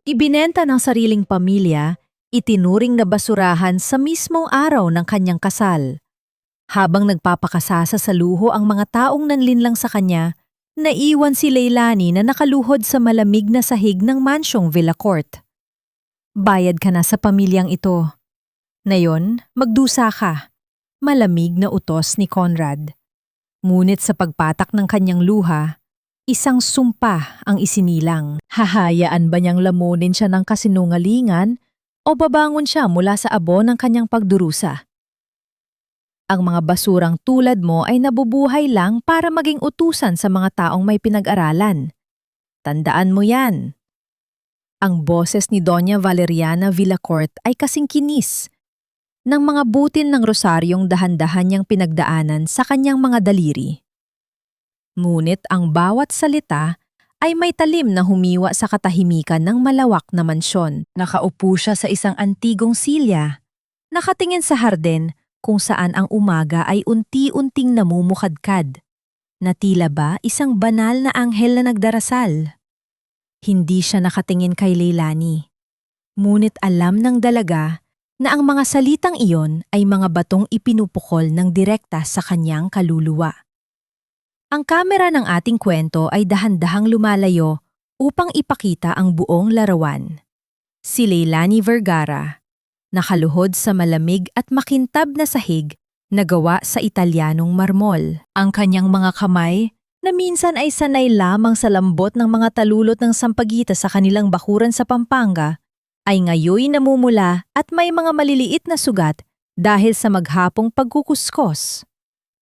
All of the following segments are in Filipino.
Ibinenta ng sariling pamilya, itinuring na basurahan sa mismong araw ng kanyang kasal. Habang nagpapakasasa sa luho ang mga taong nanlinlang sa kanya, naiwan si Leilani na nakaluhod sa malamig na sahig ng mansyong Villacourt. Bayad ka na sa pamilyang ito. Ngayon, magdusa ka. Malamig na utos ni Conrad. Ngunit sa pagpatak ng kanyang luha, isang sumpa ang isinilang. Hahayaan ba niyang lamunin siya ng kasinungalingan o babangon siya mula sa abo ng kanyang pagdurusa? Ang mga basurang tulad mo ay nabubuhay lang para maging utusan sa mga taong may pinag-aralan. Tandaan mo yan. Ang boses ni Doña Valeriana Villacourt ay kasing kinis ng mga butil ng rosaryong dahan-dahan niyang pinagdaanan sa kanyang mga daliri. Ngunit ang bawat salita ay may talim na humiwa sa katahimikan ng malawak na mansyon. Nakaupo siya sa isang antigong silya, nakatingin sa hardin kung saan ang umaga ay unti-unting namumukadkad, na tila ba isang banal na anghel na nagdarasal. Hindi siya nakatingin kay Leilani, ngunit alam ng dalaga na ang mga salitang iyon ay mga batong ipinupukol ng direkta sa kanyang kaluluwa. Ang kamera ng ating kwento ay dahan-dahang lumalayo upang ipakita ang buong larawan. Si Leilani Vergara, nakaluhod sa malamig at makintab na sahig na gawa sa Italianong marmol. Ang kanyang mga kamay, na minsan ay sanay lamang sa lambot ng mga talulot ng sampagita sa kanilang bakuran sa Pampanga, ay ngayoy namumula at may mga maliliit na sugat dahil sa maghapong pagkukuskos.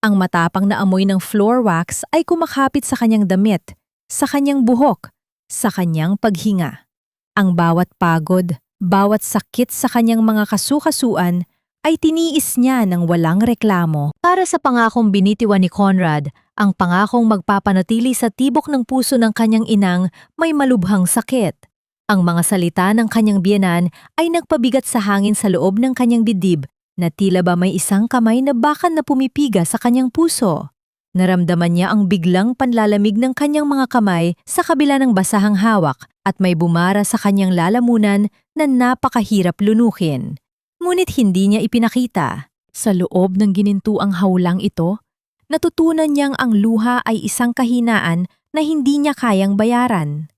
Ang matapang na amoy ng floor wax ay kumakapit sa kanyang damit, sa kanyang buhok, sa kanyang paghinga. Ang bawat pagod, bawat sakit sa kanyang mga kasukasuan ay tiniis niya ng walang reklamo. Para sa pangakong binitiwan ni Conrad, ang pangakong magpapanatili sa tibok ng puso ng kanyang inang may malubhang sakit. Ang mga salita ng kanyang biyenan ay nagpabigat sa hangin sa loob ng kanyang dibdib na tila ba may isang kamay na bakan na pumipiga sa kanyang puso. Naramdaman niya ang biglang panlalamig ng kanyang mga kamay sa kabila ng basahang hawak at may bumara sa kanyang lalamunan na napakahirap lunukin. Ngunit hindi niya ipinakita. Sa loob ng ginintuang hawlang ito, natutunan niyang ang luha ay isang kahinaan na hindi niya kayang bayaran.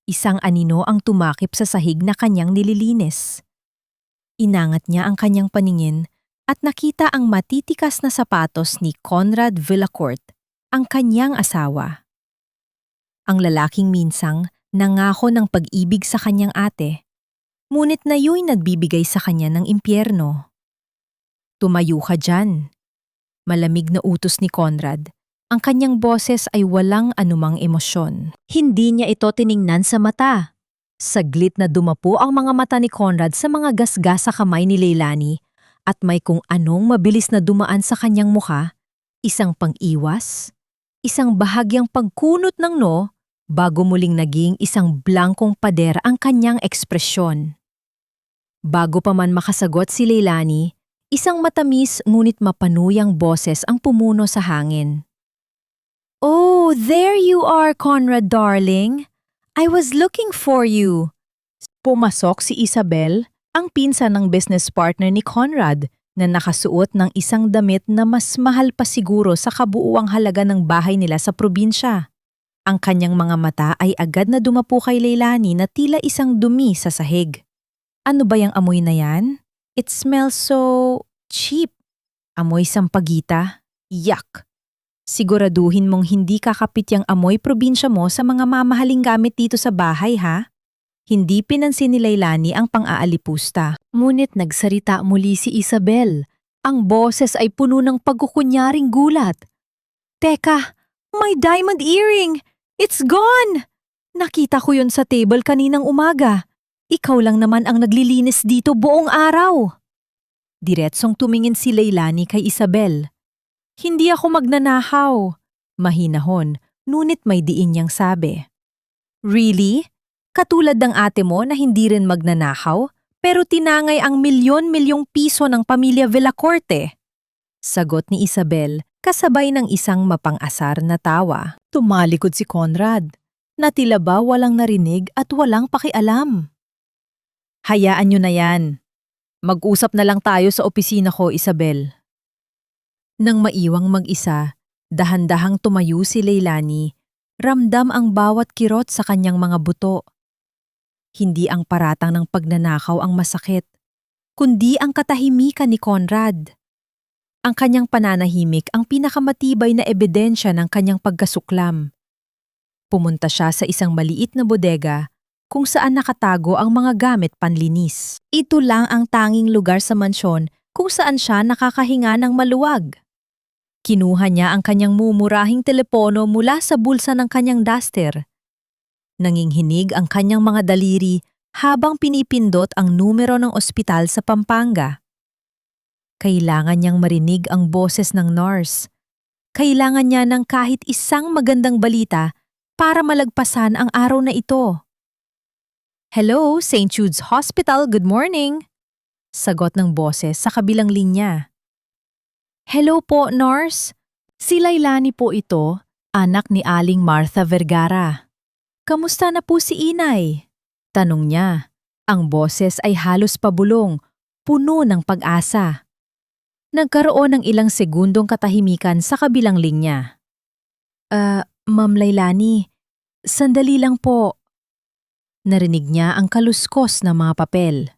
Isang anino ang tumakip sa sahig na kanyang nililinis. Inangat niya ang kanyang paningin at nakita ang matitikas na sapatos ni Conrad Villacourt, ang kanyang asawa. Ang lalaking minsang nangako ng pag-ibig sa kanyang ate, ngunit nayo'y nagbibigay sa kanya ng impyerno. Tumayo ka dyan. Malamig na utos ni Conrad. Ang kanyang boses ay walang anumang emosyon. Hindi niya ito tiningnan sa mata. Saglit na dumapo ang mga mata ni Conrad sa mga gasgas sa kamay ni Leilani at may kung anong mabilis na dumaan sa kanyang mukha, isang pang-iwas, isang bahagyang pagkunot ng no, bago muling naging isang blankong pader ang kanyang ekspresyon. Bago pa man makasagot si Leilani, isang matamis ngunit mapanuyang boses ang pumuno sa hangin. "Oh, there you are, Conrad darling. I was looking for you." Pumasok si Isabel, ang pinsan ng business partner ni Conrad, na nakasuot ng isang damit na mas mahal pa siguro sa kabuuang halaga ng bahay nila sa probinsya. Ang kanyang mga mata ay agad na dumapo kay Leilani na tila isang dumi sa sahig. "Ano ba yung amoy na yan? It smells so cheap. Amoy sampagita. Yuck! Siguraduhin mong hindi kakapit yung amoy probinsya mo sa mga mamahaling gamit dito sa bahay, ha?" Hindi pinansin ni Leilani ang pang-aalipusta. Ngunit nagsalita muli si Isabel. Ang boses ay puno ng pagkukunyaring gulat. "Teka, my diamond earring! It's gone! Nakita ko yun sa table kaninang umaga. Ikaw lang naman ang naglilinis dito buong araw." Diretsong tumingin si Leilani kay Isabel. "Hindi ako magnanakaw." Mahinahon, ngunit may diin niyang sabi. "Really? Katulad ng ate mo na hindi rin magnanakaw, pero tinangay ang milyon-milyong piso ng pamilya Villacorte?" Sagot ni Isabel, kasabay ng isang mapang-asar na tawa. Tumalikod si Conrad. na tila ba walang narinig at walang pakialam. Hayaan nyo na yan. Mag-usap na lang tayo sa opisina ko, Isabel. Nang maiwang mag-isa, dahan-dahang tumayo si Leilani, ramdam ang bawat kirot sa kanyang mga buto. Hindi ang paratang ng pagnanakaw ang masakit, kundi ang katahimikan ni Conrad. Ang kanyang pananahimik ang pinakamatibay na ebidensya ng kanyang pagkasuklam. Pumunta siya sa isang maliit na bodega kung saan nakatago ang mga gamit panlinis. Ito lang ang tanging lugar sa mansyon kung saan siya nakakahinga ng maluwag. Kinuha niya ang kanyang mumurahing telepono mula sa bulsa ng kanyang duster. Nanginghinig ang kanyang mga daliri habang pinipindot ang numero ng ospital sa Pampanga. Kailangan niyang marinig ang boses ng nurse. Kailangan niya ng kahit isang magandang balita para malagpasan ang araw na ito. "Hello, St. Jude's Hospital, good morning!" Sagot ng boses sa kabilang linya. "Hello po, nurse. Si Leilani po ito, anak ni Aling Martha Vergara. Kamusta na po si inay?" Tanong niya. Ang boses ay halos pabulong, puno ng pag-asa. Nagkaroon ng ilang segundong katahimikan sa kabilang linya. Ma'am Leilani, sandali lang po." Narinig niya ang kaluskos na mga papel.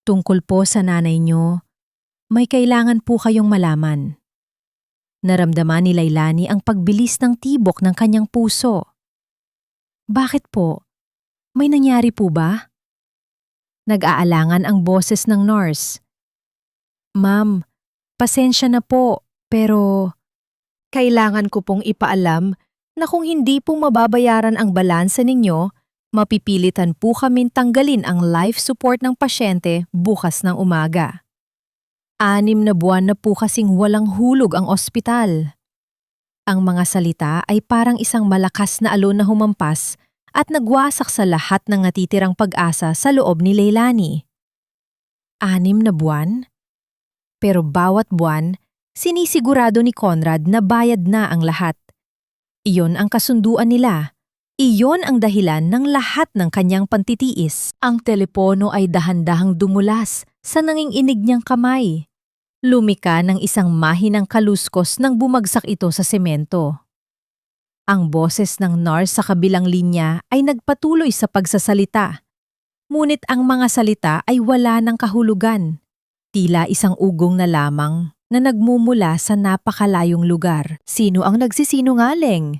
"Tungkol po sa nanay niyo, may kailangan po kayong malaman." Naramdaman ni Leilani ang pagbilis ng tibok ng kanyang puso. "Bakit po? May nangyari po ba?" Nag-aalangan ang boses ng nurse. "Ma'am, pasensya na po, pero kailangan ko pong ipaalam na kung hindi po mababayaran ang balanse ninyo, mapipilitan po kaming tanggalin ang life support ng pasyente bukas ng umaga. 6 na buwan na po kasing walang hulog ang ospital." Ang mga salita ay parang isang malakas na alon na humampas at nagwasak sa lahat ng natitirang pag-asa sa loob ni Leilani. 6 na buwan? Pero bawat buwan, sinisigurado ni Conrad na bayad na ang lahat. Iyon ang kasunduan nila. Iyon ang dahilan ng lahat ng kanyang pantitiis. Ang telepono ay dahan-dahang dumulas sa nanginginig niyang kamay. Lumika ng isang mahinang kaluskos nang bumagsak ito sa semento. Ang boses ng nurse sa kabilang linya ay nagpatuloy sa pagsasalita. Ngunit ang mga salita ay wala ng kahulugan. Tila isang ugong na lamang na nagmumula sa napakalayong lugar. Sino ang nagsisinungaling?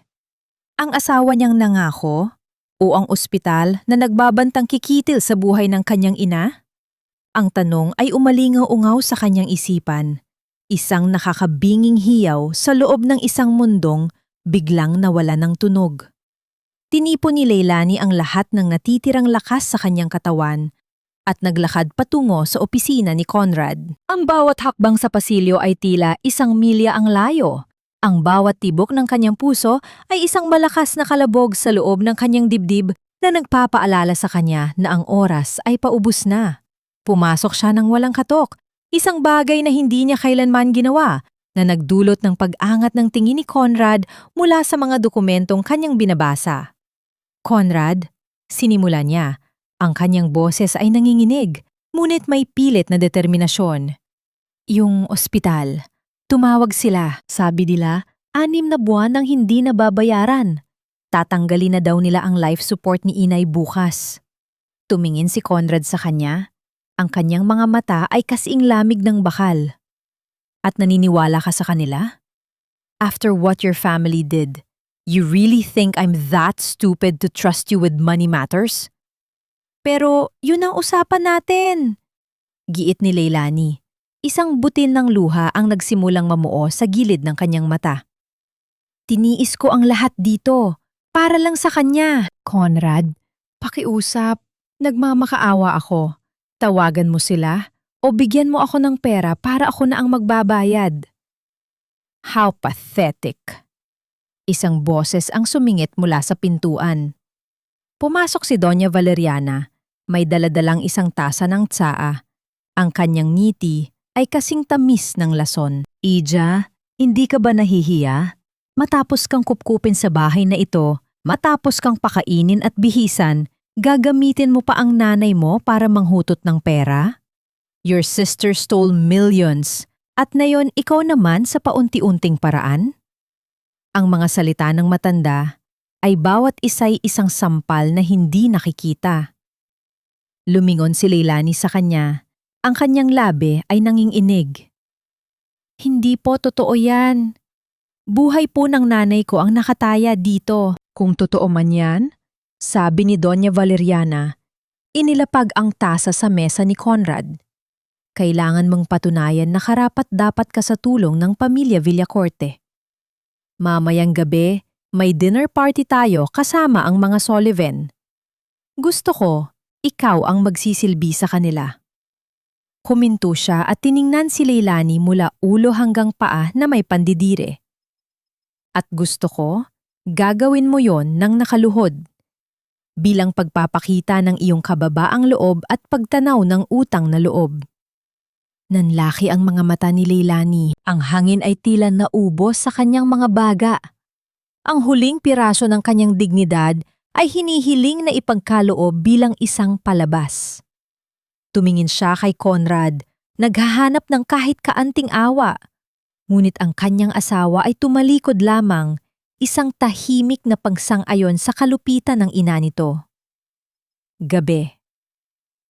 Ang asawa niyang nangako? O ang ospital na nagbabantang kikitil sa buhay ng kanyang ina? Ang tanong ay umalingaw-ungaw sa kanyang isipan. Isang nakakabinging hiyaw sa loob ng isang mundong biglang nawala ng tunog. Tinipon ni Leilani ang lahat ng natitirang lakas sa kanyang katawan at naglakad patungo sa opisina ni Conrad. Ang bawat hakbang sa pasilyo ay tila 1 milya ang layo. Ang bawat tibok ng kanyang puso ay isang malakas na kalabog sa loob ng kanyang dibdib na nagpapaalala sa kanya na ang oras ay paubos na. Pumasok siya ng walang katok, isang bagay na hindi niya kailanman ginawa, na nagdulot ng pag-angat ng tingin ni Conrad mula sa mga dokumentong kanyang binabasa. "Conrad," sinimula niya. Ang kanyang boses ay nanginginig, ngunit may pilit na determinasyon. "Yung ospital. Tumawag sila. Sabi nila, 6 na buwan nang hindi nababayaran. Tatanggalin na daw nila ang life support ni inay bukas." Tumingin si Conrad sa kanya. Ang kanyang mga mata ay kasing lamig ng bakal. "At naniniwala ka sa kanila? After what your family did, you really think I'm that stupid to trust you with money matters?" "Pero yun ang usapan natin," giit ni Leilani. Isang butil ng luha ang nagsimulang mamuo sa gilid ng kanyang mata. "Tiniis ko ang lahat dito, para lang sa kanya." "Conrad, pakiusap. Nagmamakaawa ako. Tawagan mo sila o bigyan mo ako ng pera para ako na ang magbabayad." "How pathetic." Isang boses ang sumingit mula sa pintuan. Pumasok si Doña Valeriana. May daladalang isang tasa ng tsaa. Ang kanyang ngiti ay kasing tamis ng lason. "Ija, hindi ka ba nahihiya? Matapos kang kupkupin sa bahay na ito, Matapos kang pakainin at bihisan, gagamitin mo pa ang nanay mo para manghutot ng pera? Your sister stole millions, at ngayon ikaw naman sa paunti-unting paraan? Ang mga salita ng matanda ay bawat isa'y isang sampal na hindi nakikita. Lumingon si Leilani sa kanya. Ang kanyang labi ay nanginginig. Hindi po totoo yan. Buhay po ng nanay ko ang nakataya dito. Kung totoo man yan, sabi ni Doña Valeriana, inilapag ang tasa sa mesa ni Conrad. Kailangan mong patunayan na karapat-dapat ka sa tulong ng pamilya Villacorte. Mamayang gabi, may dinner party tayo kasama ang mga Sullivan. Gusto ko, ikaw ang magsisilbi sa kanila. Huminto siya at tiningnan si Leilani mula ulo hanggang paa na may pandidire. At gusto ko, gagawin mo yon ng nakaluhod. Bilang pagpapakita ng iyong kababaang loob at pagtanaw ng utang na loob. Nanlaki ang mga mata ni Leilani. Ang hangin ay tila naubos sa kanyang mga baga. Ang huling piraso ng kanyang dignidad ay hinihiling na ipagkaloob bilang isang palabas. Tumingin siya kay Conrad, naghahanap ng kahit kaanting awa. Ngunit ang kanyang asawa ay tumalikod lamang, isang tahimik na pagsang-ayon sa kalupitan ng ina nito. Gabi.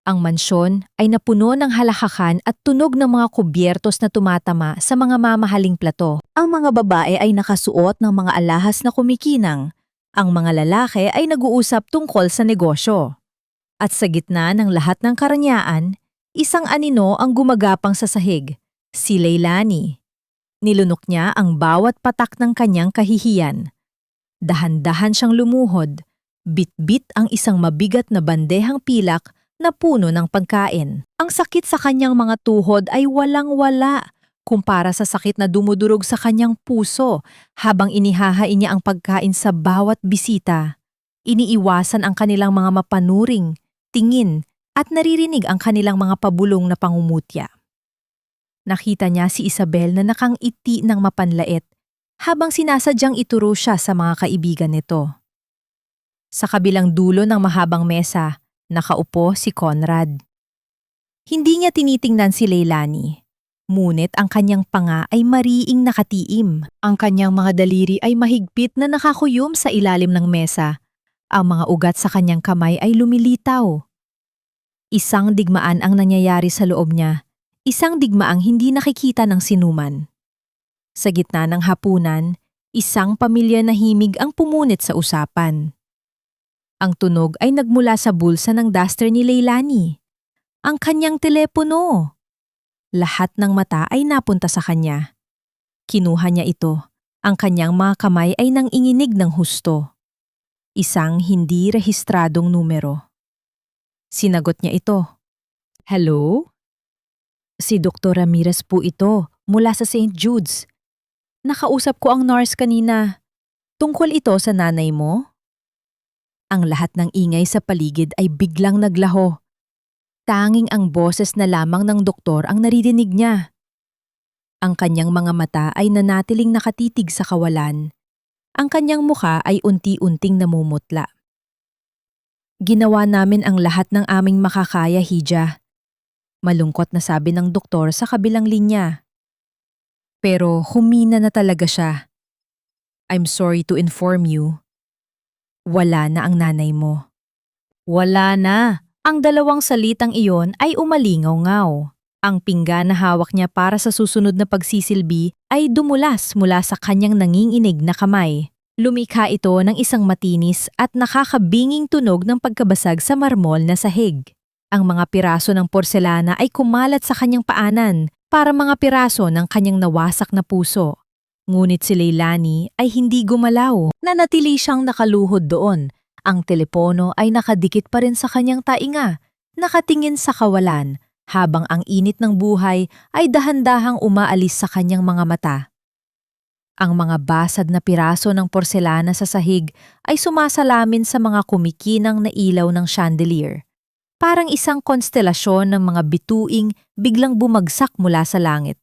Ang mansyon ay napuno ng halakakan at tunog ng mga kubyertos na tumatama sa mga mamahaling plato. Ang mga babae ay nakasuot ng mga alahas na kumikinang. Ang mga lalaki ay nag-uusap tungkol sa negosyo. At sa gitna ng lahat ng karanyaan, isang anino ang gumagapang sa sahig, si Leilani. Nilunok niya ang bawat patak ng kanyang kahihiyan. Dahan-dahan siyang lumuhod, bit-bit ang isang mabigat na bandehang pilak na puno ng pagkain. Ang sakit sa kanyang mga tuhod ay walang-wala kumpara sa sakit na dumudurog sa kanyang puso habang inihahain niya ang pagkain sa bawat bisita. Iniiwasan ang kanilang mga mapanuring, tingin at naririnig ang kanilang mga pabulong na pangumutya. Nakita niya si Isabel na nakangiti ng mapanlait habang sinasadyang ituro siya sa mga kaibigan nito. Sa kabilang dulo ng mahabang mesa, nakaupo si Conrad. Hindi niya tinitingnan si Leilani, ngunit ang kanyang panga ay mariing nakatiim. Ang kanyang mga daliri ay mahigpit na nakakuyom sa ilalim ng mesa. Ang mga ugat sa kanyang kamay ay lumilitaw. Isang digmaan ang nangyayari sa loob niya, isang digmaang hindi nakikita ng sinuman. Sa gitna ng hapunan, isang pamilya na himig ang pumunit sa usapan. Ang tunog ay nagmula sa bulsa ng duster ni Leilani. Ang kanyang telepono. Lahat ng mata ay napunta sa kanya. Kinuha niya ito. Ang kanyang mga kamay ay nanginginig ng husto. Isang hindi rehistradong numero. Sinagot niya ito. Hello? Si Dr. Ramirez po ito, mula sa St. Jude's. Nakausap ko ang nurse kanina. Tungkol ito sa nanay mo? Ang lahat ng ingay sa paligid ay biglang naglaho. Tanging ang boses na lamang ng doktor ang naririnig niya. Ang kanyang mga mata ay nanatiling nakatitig sa kawalan. Ang kanyang mukha ay unti-unting namumutla. Ginawa namin ang lahat ng aming makakaya, Hija. Malungkot na sabi ng doktor sa kabilang linya. Pero humina na talaga siya. I'm sorry to inform you. Wala na ang nanay mo. Wala na. Ang dalawang salitang iyon ay umalingaw-ngaw. Ang pinggan na hawak niya para sa susunod na pagsisilbi ay dumulas mula sa kanyang nanginginig na kamay. Lumikha ito ng isang matinis at nakakabinging tunog ng pagkabasag sa marmol na sahig. Ang mga piraso ng porselana ay kumalat sa kanyang paanan para mga piraso ng kanyang nawasak na puso. Ngunit si Leilani ay hindi gumalaw. Nanatili siyang nakaluhod doon. Ang telepono ay nakadikit pa rin sa kanyang tainga, nakatingin sa kawalan, habang ang init ng buhay ay dahan-dahang umaalis sa kanyang mga mata. Ang mga basad na piraso ng porselana sa sahig ay sumasalamin sa mga kumikinang na ilaw ng chandelier. Parang isang konstelasyon ng mga bituing biglang bumagsak mula sa langit.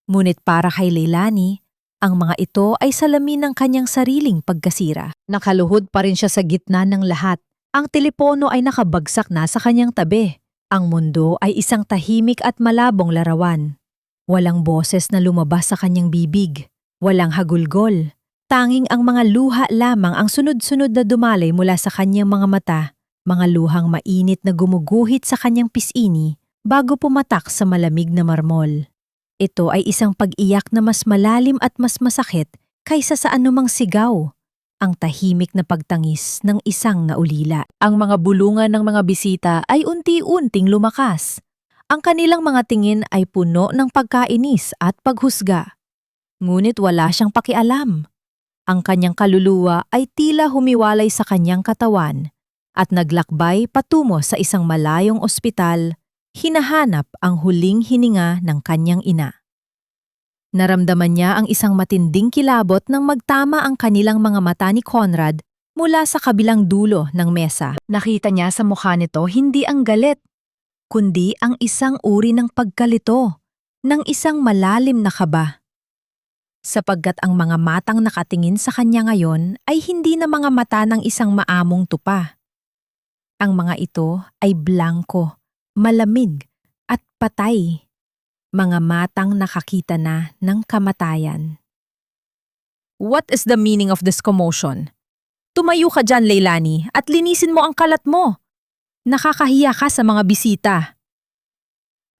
Ngunit para kay Leilani, Ang mga ito ay salamin ng kanyang sariling pagkasira. Nakaluhod pa rin siya sa gitna ng lahat. Ang telepono ay nakabagsak na sa kanyang tabi. Ang mundo ay isang tahimik at malabong larawan. Walang boses na lumabas sa kanyang bibig. Walang hagulgol. Tanging ang mga luha lamang ang sunod-sunod na dumalay mula sa kanyang mga mata, mga luhang mainit na gumuguhit sa kanyang pisini bago pumatak sa malamig na marmol. Ito ay isang pag-iyak na mas malalim at mas masakit kaysa sa anumang sigaw, ang tahimik na pagtangis ng isang naulila. Ang mga bulungan ng mga bisita ay unti-unting lumakas. Ang kanilang mga tingin ay puno ng pagkainis at paghusga. Ngunit wala siyang pakialam. Ang kanyang kaluluwa ay tila humiwalay sa kanyang katawan at naglakbay patungo sa isang malayong ospital, hinahanap ang huling hininga ng kanyang ina. Naramdaman niya ang isang matinding kilabot nang magtama ang kanilang mga mata ni Conrad mula sa kabilang dulo ng mesa. Nakita niya sa mukha nito hindi ang galit, kundi ang isang uri ng pagkalito, ng isang malalim na kaba. Sapagkat ang mga matang nakatingin sa kanya ngayon ay hindi na mga mata ng isang maamong tupa. Ang mga ito ay blanko, malamig at patay. Mga matang nakakita na ng kamatayan. What is the meaning of this commotion? Tumayo ka dyan, Leilani, at linisin mo ang kalat mo. Nakakahiya ka sa mga bisita.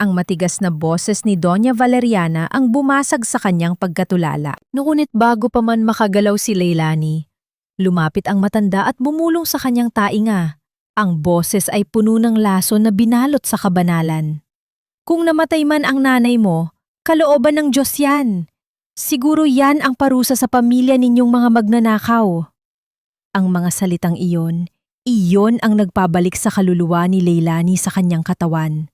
Ang matigas na boses ni Doña Valeriana ang bumasag sa kanyang pagkatulala. Ngunit bago pa man makagalaw si Leilani, lumapit ang matanda at bumulong sa kanyang tainga. Ang boses ay puno ng laso na binalot sa kabanalan. Kung namatay man ang nanay mo, kalooban ng Diyos yan. Siguro yan ang parusa sa pamilya ninyong mga magnanakaw. Ang mga salitang iyon ang nagpabalik sa kaluluwa ni Leilani sa kanyang katawan.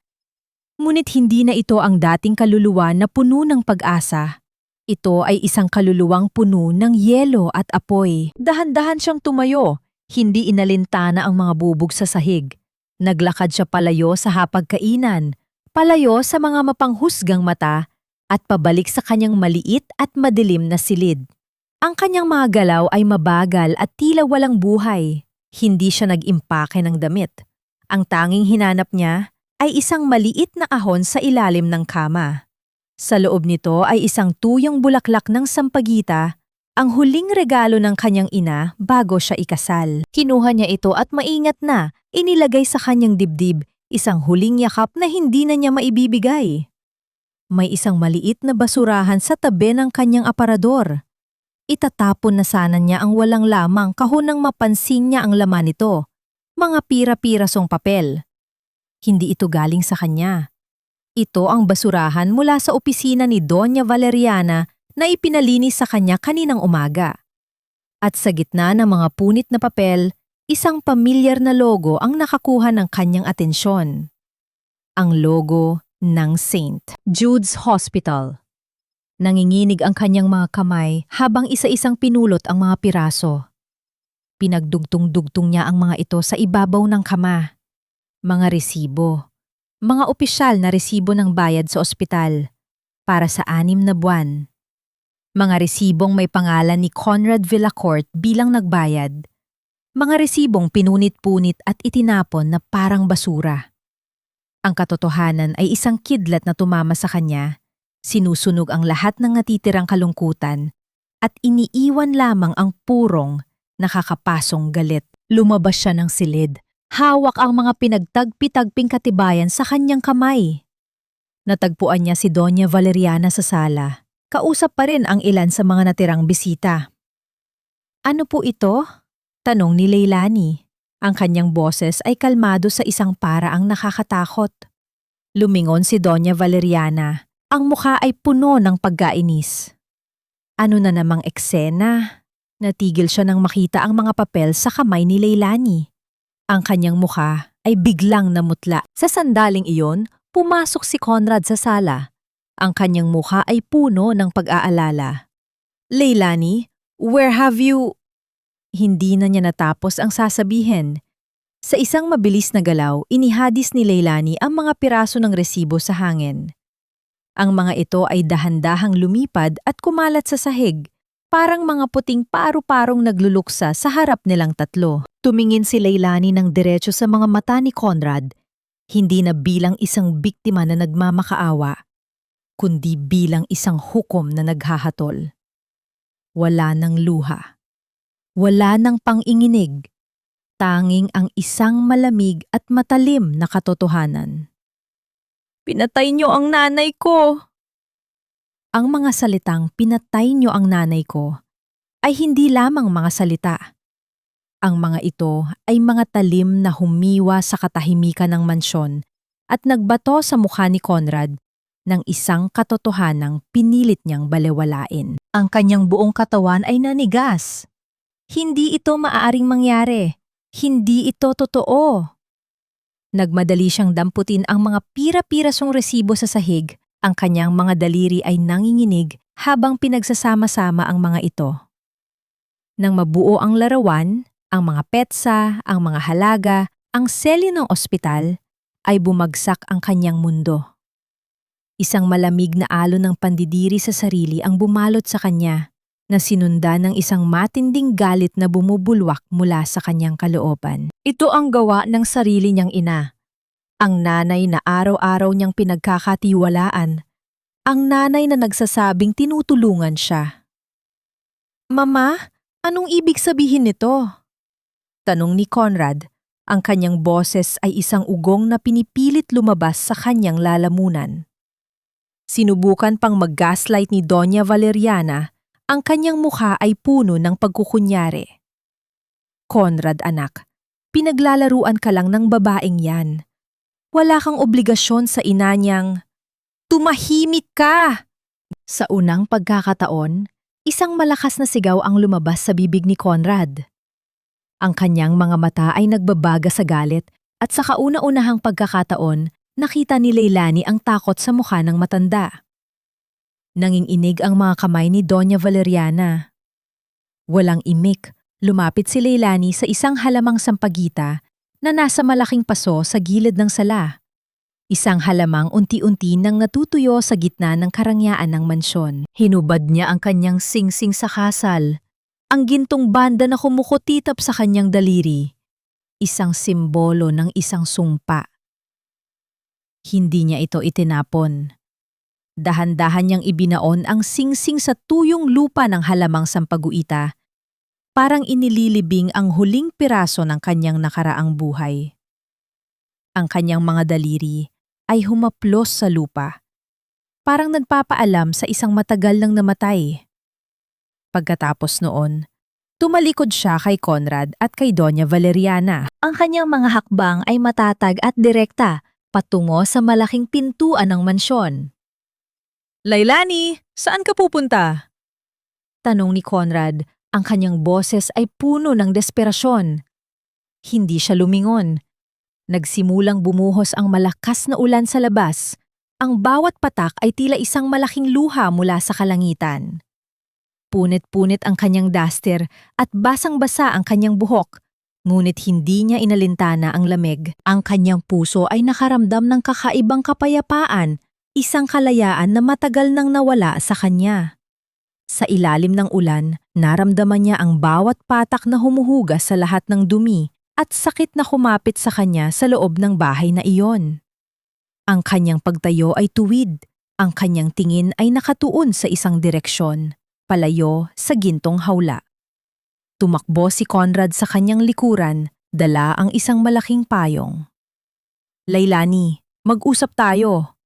Ngunit hindi na ito ang dating kaluluwa na puno ng pag-asa. Ito ay isang kaluluwang puno ng yelo at apoy. Dahan-dahan siyang tumayo, hindi inalintana ang mga bubog sa sahig. Naglakad siya palayo sa hapagkainan, palayo sa mga mapanghusgang mata, at pabalik sa kanyang maliit at madilim na silid. Ang kanyang mga galaw ay mabagal at tila walang buhay. Hindi siya nag-impake ng damit. Ang tanging hinanap niya ay isang maliit na ahon sa ilalim ng kama. Sa loob nito ay isang tuyong bulaklak ng sampagita, ang huling regalo ng kanyang ina bago siya ikasal. Kinuha niya ito at maingat na inilagay sa kanyang dibdib, isang huling yakap na hindi na niya maibibigay. May isang maliit na basurahan sa tabi ng kanyang aparador. Itatapon na sana niya ang walang lamang kahon nang mapansin niya ang laman nito, mga pira-pirasong papel. Hindi ito galing sa kanya. Ito ang basurahan mula sa opisina ni Doña Valeriana na ipinalinis sa kanya kaninang umaga. At sa gitna ng mga punit na papel, isang pamilyar na logo ang nakakuha ng kanyang atensyon. Ang logo ng St. Jude's Hospital. Nanginginig ang kanyang mga kamay habang isa-isang pinulot ang mga piraso. Pinagdugtong-dugtong niya ang mga ito sa ibabaw ng kama. Mga resibo. Mga opisyal na resibo ng bayad sa ospital para sa 6 na buwan. Mga resibong may pangalan ni Conrad Villacourt bilang nagbayad. Mga resibong pinunit-punit at itinapon na parang basura. Ang katotohanan ay isang kidlat na tumama sa kanya, sinusunog ang lahat ng natitirang kalungkutan at iniiwan lamang ang purong, nakakapasong galit. Lumabas siya ng silid. Hawak ang mga pinagtagpi-tagping katibayan sa kanyang kamay. Natagpuan niya si Doña Valeriana sa sala. Kausap pa rin ang ilan sa mga natirang bisita. Ano po ito? Tanong ni Leilani. Ang kanyang boses ay kalmado sa isang paraang nakakatakot. Lumingon si Doña Valeriana. Ang mukha ay puno ng pagkainis. Ano na namang eksena? Natigil siya nang makita ang mga papel sa kamay ni Leilani. Ang kanyang mukha ay biglang namutla. Sa sandaling iyon, pumasok si Conrad sa sala. Ang kanyang mukha ay puno ng pag-aalala. Leilani, where have you... Hindi na niya natapos ang sasabihin. Sa isang mabilis na galaw, inihadis ni Leilani ang mga piraso ng resibo sa hangin. Ang mga ito ay dahan-dahang lumipad at kumalat sa sahig, parang mga puting paru-parong nagluluksa sa harap nilang tatlo. Tumingin si Leilani ng diretso sa mga mata ni Conrad, hindi na bilang isang biktima na nagmamakaawa, kundi bilang isang hukom na naghahatol. Wala ng luha. Wala ng panginginig. Tanging ang isang malamig at matalim na katotohanan. Pinatay niyo ang nanay ko! Ang mga salitang pinatay niyo ang nanay ko ay hindi lamang mga salita. Ang mga ito ay mga talim na humiwa sa katahimikan ng mansyon at nagbato sa mukha ni Conrad ng isang katotohanang pinilit niyang balewalain. Ang kanyang buong katawan ay nanigas. Hindi ito maaaring mangyari. Hindi ito totoo. Nagmadali siyang damputin ang mga pira-pirasong resibo sa sahig. Ang kanyang mga daliri ay nanginginig habang pinagsasama-sama ang mga ito. Nang mabuo ang larawan, ang mga petsa, ang mga halaga, ang selyo ng ospital, ay bumagsak ang kanyang mundo. Isang malamig na alon ng pandidiri sa sarili ang bumalot sa kanya, na sinundan ng isang matinding galit na bumubulwak mula sa kanyang kalooban. Ito ang gawa ng sarili niyang ina. Ang nanay na araw-araw niyang pinagkakatiwalaan. Ang nanay na nagsasabing tinutulungan siya. Mama, anong ibig sabihin nito? Tanong ni Conrad. Ang kanyang boses ay isang ugong na pinipilit lumabas sa kanyang lalamunan. Sinubukan pang mag-gaslight ni Doña Valeriana. Ang kanyang mukha ay puno ng pagkukunyari. Conrad anak, pinaglalaruan ka lang ng babaeng yan. Wala kang obligasyon sa ina niyang, tumahimik ka! Sa unang pagkakataon, isang malakas na sigaw ang lumabas sa bibig ni Conrad. Ang kanyang mga mata ay nagbabaga sa galit at sa kauna-unahang pagkakataon, nakita ni Leilani ang takot sa mukha ng matanda. Nanginginig ang mga kamay ni Doña Valeriana. Walang imik, lumapit si Leilani sa isang halamang sampagita na nasa malaking paso sa gilid ng sala. Isang halamang unti-unti nang natutuyo sa gitna ng karangyaan ng mansyon. Hinubad niya ang kanyang singsing sa kasal, ang gintong banda na kumukutitap sa kanyang daliri. Isang simbolo ng isang sumpa. Hindi niya ito itinapon. Dahan-dahan niyang ibinaon ang singsing sa tuyong lupa ng halamang sampaguita, parang inililibing ang huling piraso ng kanyang nakaraang buhay. Ang kanyang mga daliri ay humaplos sa lupa, parang nagpapaalam sa isang matagal nang namatay. Pagkatapos noon, tumalikod siya kay Conrad at kay Doña Valeriana. Ang kanyang mga hakbang ay matatag at direkta, patungo sa malaking pintuan ng mansyon. Leilani, saan ka pupunta? Tanong ni Conrad, ang kanyang boses ay puno ng desperasyon. Hindi siya lumingon. Nagsimulang bumuhos ang malakas na ulan sa labas. Ang bawat patak ay tila isang malaking luha mula sa kalangitan. Punit-punit ang kanyang duster at basang-basa ang kanyang buhok, ngunit hindi niya inalintana ang lamig. Ang kanyang puso ay nakaramdam ng kakaibang kapayapaan, isang kalayaan na matagal nang nawala sa kanya. Sa ilalim ng ulan, naramdaman niya ang bawat patak na humuhugas sa lahat ng dumi at sakit na kumapit sa kanya sa loob ng bahay na iyon. Ang kanyang pagtayo ay tuwid, ang kanyang tingin ay nakatuon sa isang direksyon, palayo sa gintong hawla. Tumakbo si Conrad sa kanyang likuran, dala ang isang malaking payong. Leilani, mag-usap tayo.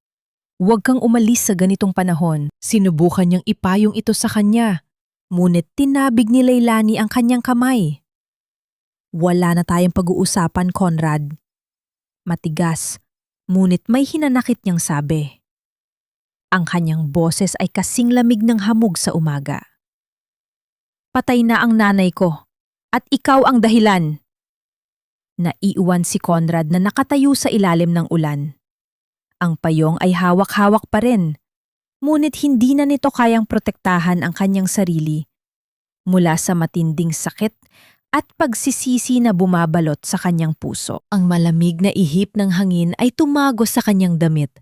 Huwag kang umalis sa ganitong panahon. Sinubukan niyang ipayong ito sa kanya, ngunit tinabig ni Leilani ang kanyang kamay. Wala na tayong pag-uusapan, Conrad. Matigas, ngunit may hinanakit niyang sabi. Ang kanyang boses ay kasing lamig ng hamog sa umaga. Patay na ang nanay ko, at ikaw ang dahilan. Naiuwan si Conrad na nakatayo sa ilalim ng ulan. Ang payong ay hawak-hawak pa rin, ngunit hindi na nito kayang protektahan ang kanyang sarili mula sa matinding sakit at pagsisisi na bumabalot sa kanyang puso. Ang malamig na ihip ng hangin ay tumagos sa kanyang damit,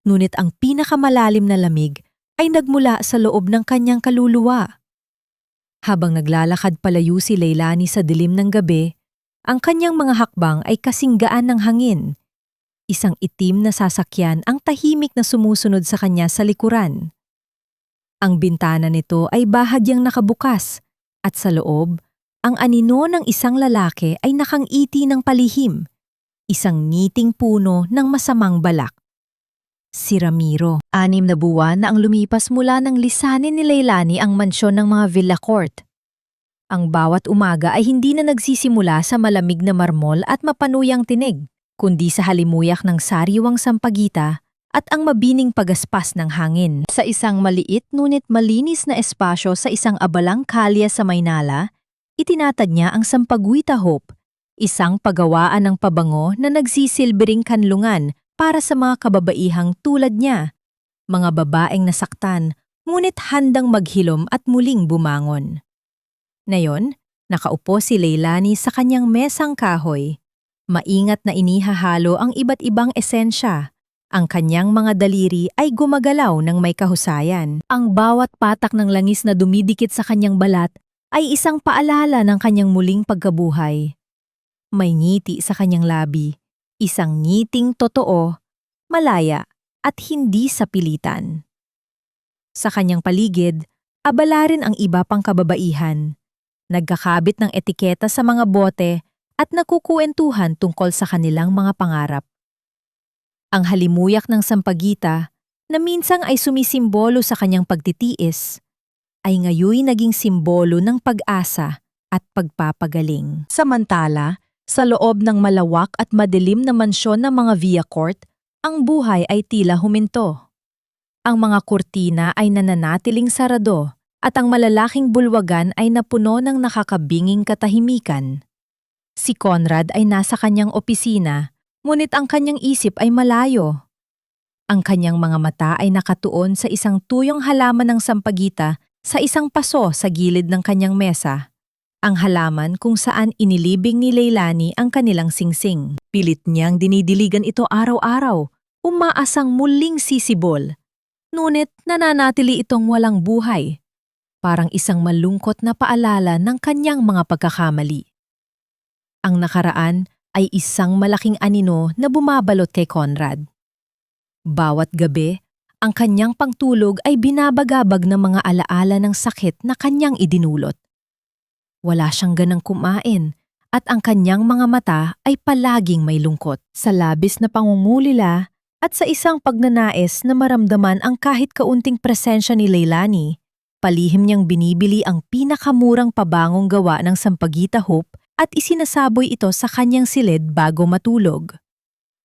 Ngunit ang pinakamalalim na lamig ay nagmula sa loob ng kanyang kaluluwa. Habang naglalakad palayo si Leilani sa dilim ng gabi, ang kanyang mga hakbang ay kasing gaan ng hangin. Isang itim na sasakyan ang tahimik na sumusunod sa kanya sa likuran. Ang bintana nito ay bahagyang nakabukas at sa loob, ang anino ng isang lalaki ay nakangiti ng palihim, isang ngiting puno ng masamang balak. Si Ramiro. 6 na buwan na ang lumipas mula nang lisanin ni Leilani ang mansyon ng mga Villacourt. Ang bawat umaga ay hindi na nagsisimula sa malamig na marmol at mapanuyang tinig, kundi sa halimuyak ng sariwang sampagita at ang mabining pagaspas ng hangin. Sa isang maliit ngunit malinis na espasyo sa isang abalang kalye sa Maynala, itinatad niya ang Sampaguita Hope, isang pagawaan ng pabango na nagsisilbing kanlungan para sa mga kababaihang tulad niya, mga babaeng nasaktan, ngunit handang maghilom at muling bumangon. Ngayon, nakaupo si Leilani sa kanyang mesang kahoy. Maingat na inihahalo ang iba't ibang esensya. Ang kanyang mga daliri ay gumagalaw ng may kahusayan. Ang bawat patak ng langis na dumidikit sa kanyang balat ay isang paalala ng kanyang muling pagkabuhay. May ngiti sa kanyang labi, isang ngiting totoo, malaya at hindi sa pilitan. Sa kanyang paligid, abala rin ang iba pang kababaihan. Nagkakabit ng etiketa sa mga bote at nakukuwentuhan tungkol sa kanilang mga pangarap. Ang halimuyak ng sampagita, na minsang ay sumisimbolo sa kanyang pagtitiis, ay ngayon naging simbolo ng pag-asa at pagpapagaling. Samantala, sa loob ng malawak at madilim na mansyon ng mga Villacourt, ang buhay ay tila huminto. Ang mga kurtina ay nananatiling sarado at ang malalaking bulwagan ay napuno ng nakakabinging katahimikan. Si Conrad ay nasa kanyang opisina, ngunit ang kanyang isip ay malayo. Ang kanyang mga mata ay nakatuon sa isang tuyong halaman ng sampagita sa isang paso sa gilid ng kanyang mesa. Ang halaman kung saan inilibing ni Leilani ang kanilang singsing. Pilit niyang dinidiligan ito araw-araw, umaasang muling sisibol. Ngunit nananatili itong walang buhay, parang isang malungkot na paalala ng kanyang mga pagkakamali. Ang nakaraan ay isang malaking anino na bumabalot kay Conrad. Bawat gabi, ang kanyang pangtulog ay binabagabag ng mga alaala ng sakit na kanyang idinulot. Wala siyang ganang kumain at ang kanyang mga mata ay palaging may lungkot. Sa labis na pangungulila at sa isang pagnanais na maramdaman ang kahit kaunting presensya ni Leilani, palihim niyang binibili ang pinakamurang pabangong gawa ng Sampaguita Hope at isinasaboy ito sa kanyang silid bago matulog.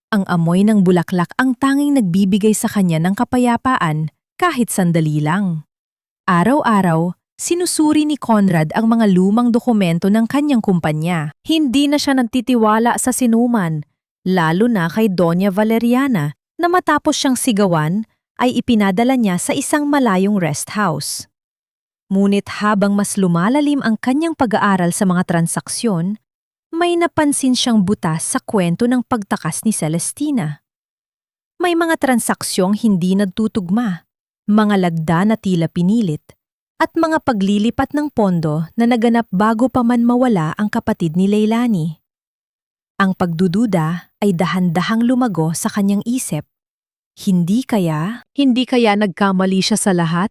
Ang amoy ng bulaklak ang tanging nagbibigay sa kanya ng kapayapaan kahit sandali lang. Araw-araw, sinusuri ni Conrad ang mga lumang dokumento ng kanyang kumpanya. Hindi na siya nagtitiwala sa sinuman, lalo na kay Doña Valeriana, na matapos siyang sigawan ay ipinadala niya sa isang malayong rest house. Ngunit habang mas lumalalim ang kanyang pag-aaral sa mga transaksyon, may napansin siyang butas sa kwento ng pagtakas ni Celestina. May mga transaksyong hindi nagtutugma, mga lagda na tila pinilit, at mga paglilipat ng pondo na naganap bago pa man mawala ang kapatid ni Leilani. Ang pagdududa ay dahan-dahang lumago sa kanyang isip. Hindi kaya nagkamali siya sa lahat?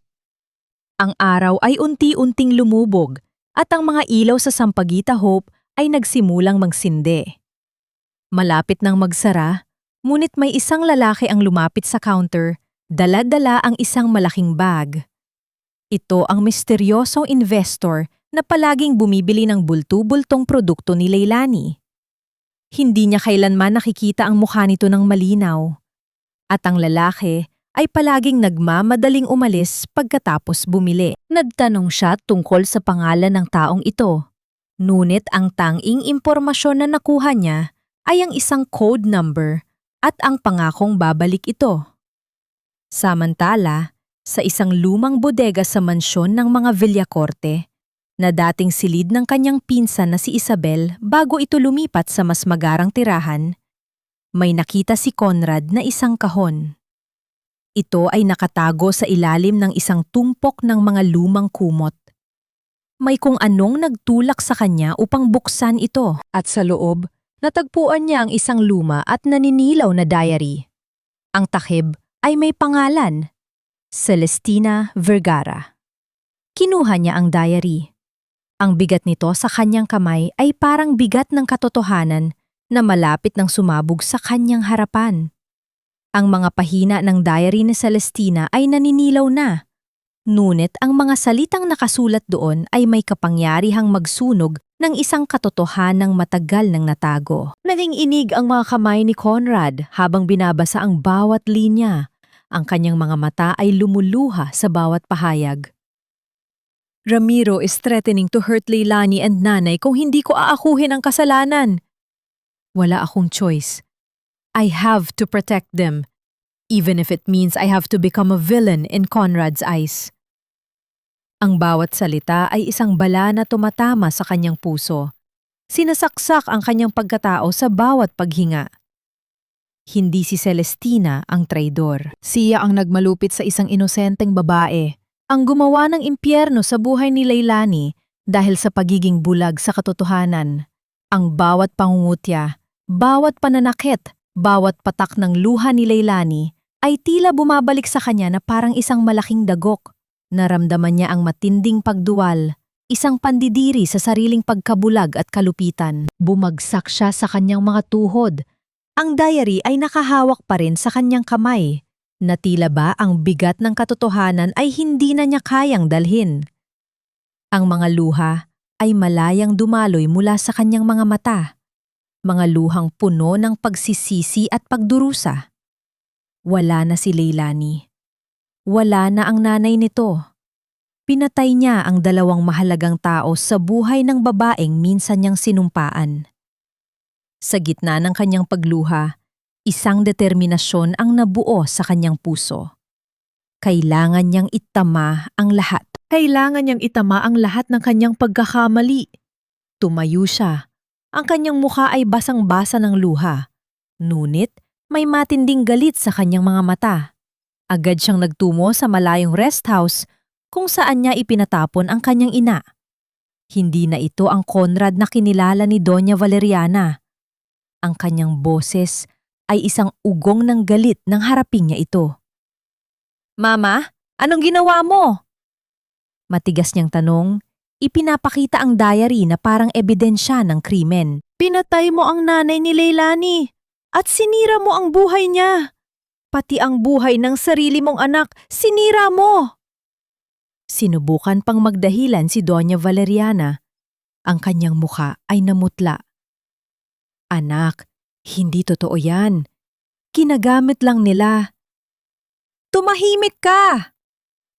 Ang araw ay unti-unting lumubog at ang mga ilaw sa Sampaguita Hope ay nagsimulang magsindi. Malapit nang magsara, ngunit may isang lalaki ang lumapit sa counter, dala-dala ang isang malaking bag. Ito ang misteryosong investor na palaging bumibili ng bultu-bultong produkto ni Leilani. Hindi niya kailanman nakikita ang mukha nito ng malinaw. At ang lalaki ay palaging nagmamadaling umalis pagkatapos bumili. Nagtanong siya tungkol sa pangalan ng taong ito. Ngunit ang tanging impormasyon na nakuha niya ay ang isang code number at ang pangakong babalik ito. Samantala, sa isang lumang bodega sa mansyon ng mga Villacorte, na dating silid ng kanyang pinsan na si Isabel bago ito lumipat sa mas magarang tirahan, may nakita si Conrad na isang kahon. Ito ay nakatago sa ilalim ng isang tumpok ng mga lumang kumot. May kung anong nagtulak sa kanya upang buksan ito. At sa loob, natagpuan niya ang isang luma at naninilaw na diary. Ang takip ay may pangalan, Celestina Vergara. Kinuha niya ang diary. Ang bigat nito sa kanyang kamay ay parang bigat ng katotohanan na malapit ng sumabog sa kanyang harapan. Ang mga pahina ng diary ni Celestina ay naninilaw na. Ngunit ang mga salitang nakasulat doon ay may kapangyarihang magsunog ng isang katotohanang matagal nang natago. Naging inig ang mga kamay ni Conrad habang binabasa ang bawat linya. Ang kanyang mga mata ay lumuluha sa bawat pahayag. Ramiro is threatening to hurt Leilani and nanay kung hindi ko aakuhin ang kasalanan. Wala akong choice. I have to protect them, even if it means I have to become a villain in Conrad's eyes. Ang bawat salita ay isang bala na tumatama sa kanyang puso. Sinasaksak ang kanyang pagkatao sa bawat paghinga. Hindi si Celestina ang traidor. Siya ang nagmalupit sa isang inosenteng babae, ang gumawa ng impyerno sa buhay ni Leilani dahil sa pagiging bulag sa katotohanan. Ang bawat pangungutya, bawat pananakit, bawat patak ng luha ni Leilani ay tila bumabalik sa kanya na parang isang malaking dagok. Naramdaman niya ang matinding pagduwal, isang pandidiri sa sariling pagkabulag at kalupitan. Bumagsak siya sa kanyang mga tuhod. Ang diary ay nakahawak pa rin sa kanyang kamay, na tila ba ang bigat ng katotohanan ay hindi na niya kayang dalhin. Ang mga luha ay malayang dumaloy mula sa kanyang mga mata, mga luhang puno ng pagsisisi at pagdurusa. Wala na si Leilani. Wala na ang nanay nito. Pinatay niya ang dalawang mahalagang tao sa buhay ng babaeng minsan niyang sinumpaan. Sa gitna ng kanyang pagluha, isang determinasyon ang nabuo sa kanyang puso. Kailangan niyang itama ang lahat. Kailangan niyang itama ang lahat ng kanyang pagkakamali. Tumayo siya. Ang kanyang mukha ay basang-basa ng luha. Ngunit may matinding galit sa kanyang mga mata. Agad siyang nagtungo sa malayong rest house kung saan niya ipinatapon ang kanyang ina. Hindi na ito ang Conrad na kinilala ni Doña Valeriana. Ang kanyang boses ay isang ugong ng galit nang harapin niya ito. "Mama, anong ginawa mo?" Matigas niyang tanong, ipinapakita ang diary na parang ebidensya ng krimen. "Pinatay mo ang nanay ni Leilani at sinira mo ang buhay niya. Pati ang buhay ng sarili mong anak, sinira mo!" Sinubukan pang magdahilan si Doña Valeriana. Ang kanyang mukha ay namutla. "Anak, hindi totoo yan. Ginagamit lang nila." "Tumahimik ka!"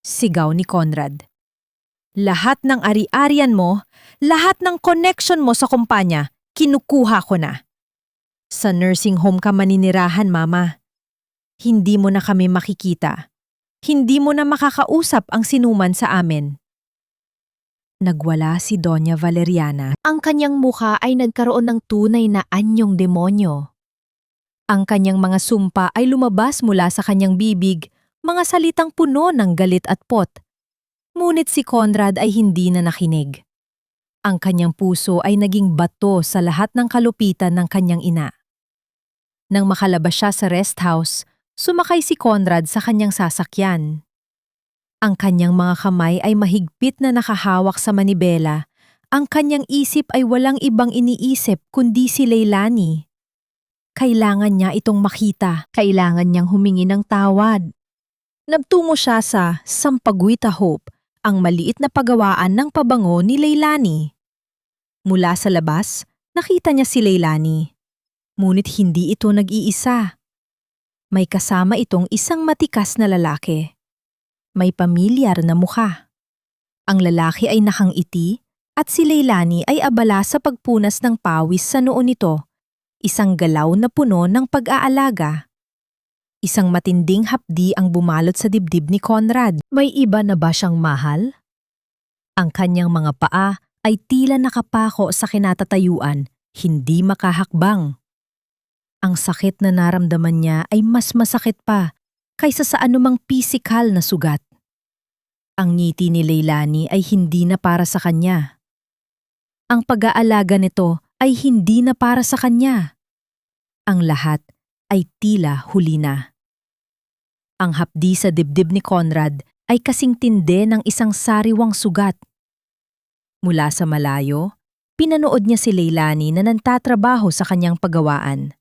sigaw ni Conrad. "Lahat ng ari-arian mo, lahat ng connection mo sa kumpanya, kinukuha ko na. Sa nursing home ka maninirahan, Mama. Hindi mo na kami makikita. Hindi mo na makakausap ang sinuman sa amin." Nagwala si Doña Valeriana. Ang kanyang mukha ay nagkaroon ng tunay na anyong demonyo. Ang kanyang mga sumpa ay lumabas mula sa kanyang bibig, mga salitang puno ng galit at pot. Ngunit si Conrad ay hindi na nakinig. Ang kanyang puso ay naging bato sa lahat ng kalupitan ng kanyang ina. Nang makalabas siya sa rest house, sumakay si Conrad sa kanyang sasakyan. Ang kanyang mga kamay ay mahigpit na nakahawak sa manibela. Ang kanyang isip ay walang ibang iniisip kundi si Leilani. Kailangan niya itong makita. Kailangan niyang humingi ng tawad. Nagtungo siya sa Sampaguita Hope, ang maliit na pagawaan ng pabango ni Leilani. Mula sa labas, nakita niya si Leilani. Ngunit hindi ito nag-iisa. May kasama itong isang matikas na lalaki. May pamilyar na mukha. Ang lalaki ay nakangiti at si Leilani ay abala sa pagpunas ng pawis sa noo nito, isang galaw na puno ng pag-aalaga. Isang matinding hapdi ang bumalot sa dibdib ni Conrad. May iba na ba siyang mahal? Ang kanyang mga paa ay tila nakapako sa kinatatayuan, hindi makahakbang. Ang sakit na naramdaman niya ay mas masakit pa kaysa sa anumang pisikal na sugat. Ang ngiti ni Leilani ay hindi na para sa kanya. Ang pag-aalaga nito ay hindi na para sa kanya. Ang lahat ay tila huli na. Ang hapdi sa dibdib ni Conrad ay kasing tindi ng isang sariwang sugat. Mula sa malayo, pinanood niya si Leilani na nantatrabaho sa kanyang paggawaan.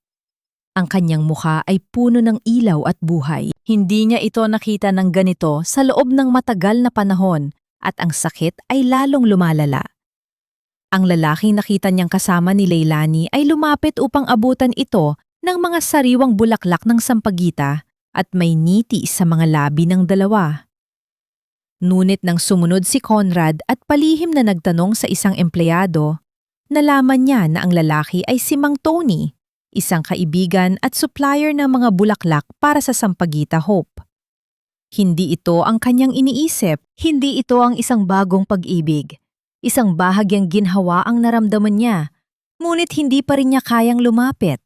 Ang kanyang mukha ay puno ng ilaw at buhay. Hindi niya ito nakita ng ganito sa loob ng matagal na panahon at ang sakit ay lalong lumalala. Ang lalaking nakita niyang kasama ni Leilani ay lumapit upang abutan ito ng mga sariwang bulaklak ng sampagita at may ngiti sa mga labi ng dalawa. Ngunit nang sumunod si Conrad at palihim na nagtanong sa isang empleyado, nalaman niya na ang lalaki ay si Mang Tony, isang kaibigan at supplier ng mga bulaklak para sa Sampaguita Hope. Hindi ito ang kanyang iniisip, hindi ito ang isang bagong pag-ibig. Isang bahagyang ginhawa ang naramdaman niya, ngunit hindi pa rin niya kayang lumapit.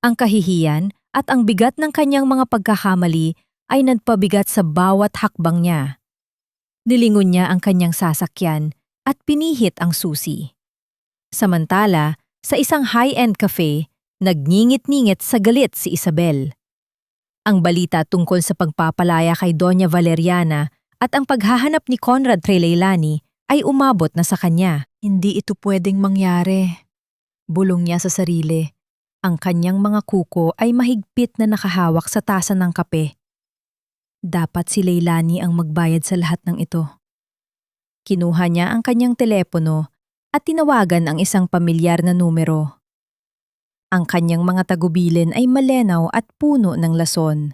Ang kahihiyan at ang bigat ng kanyang mga pagkakamali ay nagpabigat sa bawat hakbang niya. Nilingon niya ang kanyang sasakyan at pinihit ang susi. Samantala, sa isang high-end cafe, nagngingit-ngingit sa galit si Isabel. Ang balita tungkol sa pagpapalaya kay Doña Valeriana at ang paghahanap ni Conrad kay Leilani ay umabot na sa kanya. Hindi ito pwedeng mangyari. Bulong niya sa sarili. Ang kanyang mga kuko ay mahigpit na nakahawak sa tasa ng kape. Dapat si Leilani ang magbayad sa lahat ng ito. Kinuha niya ang kanyang telepono at tinawagan ang isang pamilyar na numero. Ang kanyang mga tagubilin ay malenaw at puno ng lason.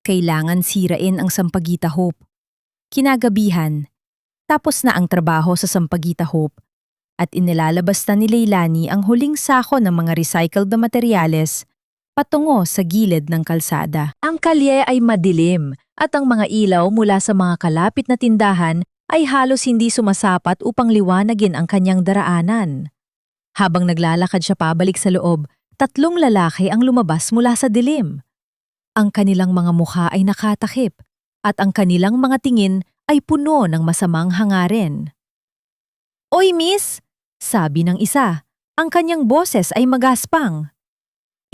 Kailangan sirain ang Sampaguita Hope. Kinagabihan, tapos na ang trabaho sa Sampaguita Hope at inilalabas na ni Leilani ang huling sako ng mga recycled na materyales patungo sa gilid ng kalsada. Ang kalye ay madilim at ang mga ilaw mula sa mga kalapit na tindahan ay halos hindi sumasapat upang liwanagin ang kanyang daraanan. Habang naglalakad siya pabalik sa loob, 3 lalaki ang lumabas mula sa dilim. Ang kanilang mga mukha ay nakatakip at ang kanilang mga tingin ay puno ng masamang hangarin. "Oy, miss!" sabi ng isa. Ang kanyang boses ay magaspang.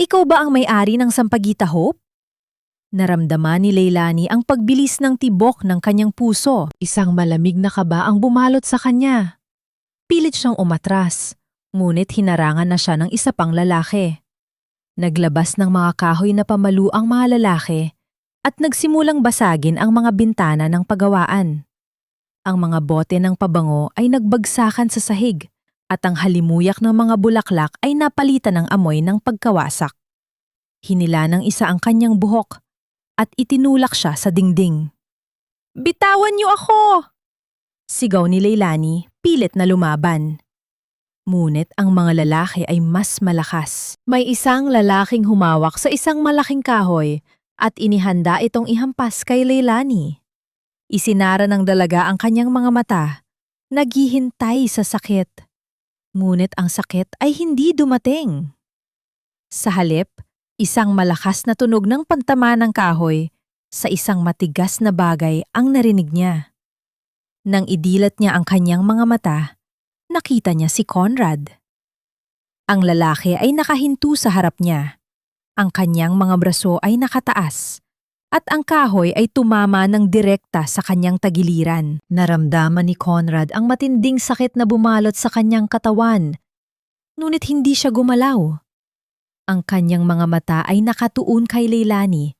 "Ikaw ba ang may-ari ng Sampaguita Hope?" Naramdaman ni Leilani ang pagbilis ng tibok ng kanyang puso. Isang malamig na kaba ang bumalot sa kanya. Pilit siyang umatras. Ngunit hinarangan na siya ng isa pang lalaki. Naglabas ng mga kahoy na pamalu ang mga lalaki at nagsimulang basagin ang mga bintana ng pagawaan. Ang mga bote ng pabango ay nagbagsakan sa sahig at ang halimuyak ng mga bulaklak ay napalitan ng amoy ng pagkawasak. Hinila ng isa ang kanyang buhok at itinulak siya sa dingding. "Bitawan niyo ako!" Sigaw ni Leilani, pilit na lumaban. Ngunit ang mga lalaki ay mas malakas. May isang lalaking humawak sa isang malaking kahoy at inihanda itong ihampas kay Leilani. Isinara ng dalaga ang kanyang mga mata, naghihintay sa sakit. Ngunit ang sakit ay hindi dumating. Sa halip, isang malakas na tunog ng pantama ng kahoy sa isang matigas na bagay ang narinig niya. Nang idilat niya ang kanyang mga mata, nakita niya si Conrad. Ang lalaki ay nakahinto sa harap niya. Ang kanyang mga braso ay nakataas at ang kahoy ay tumama ng direkta sa kanyang tagiliran. Naramdaman ni Conrad ang matinding sakit na bumalot sa kanyang katawan. Ngunit hindi siya gumalaw. Ang kanyang mga mata ay nakatuon kay Leilani,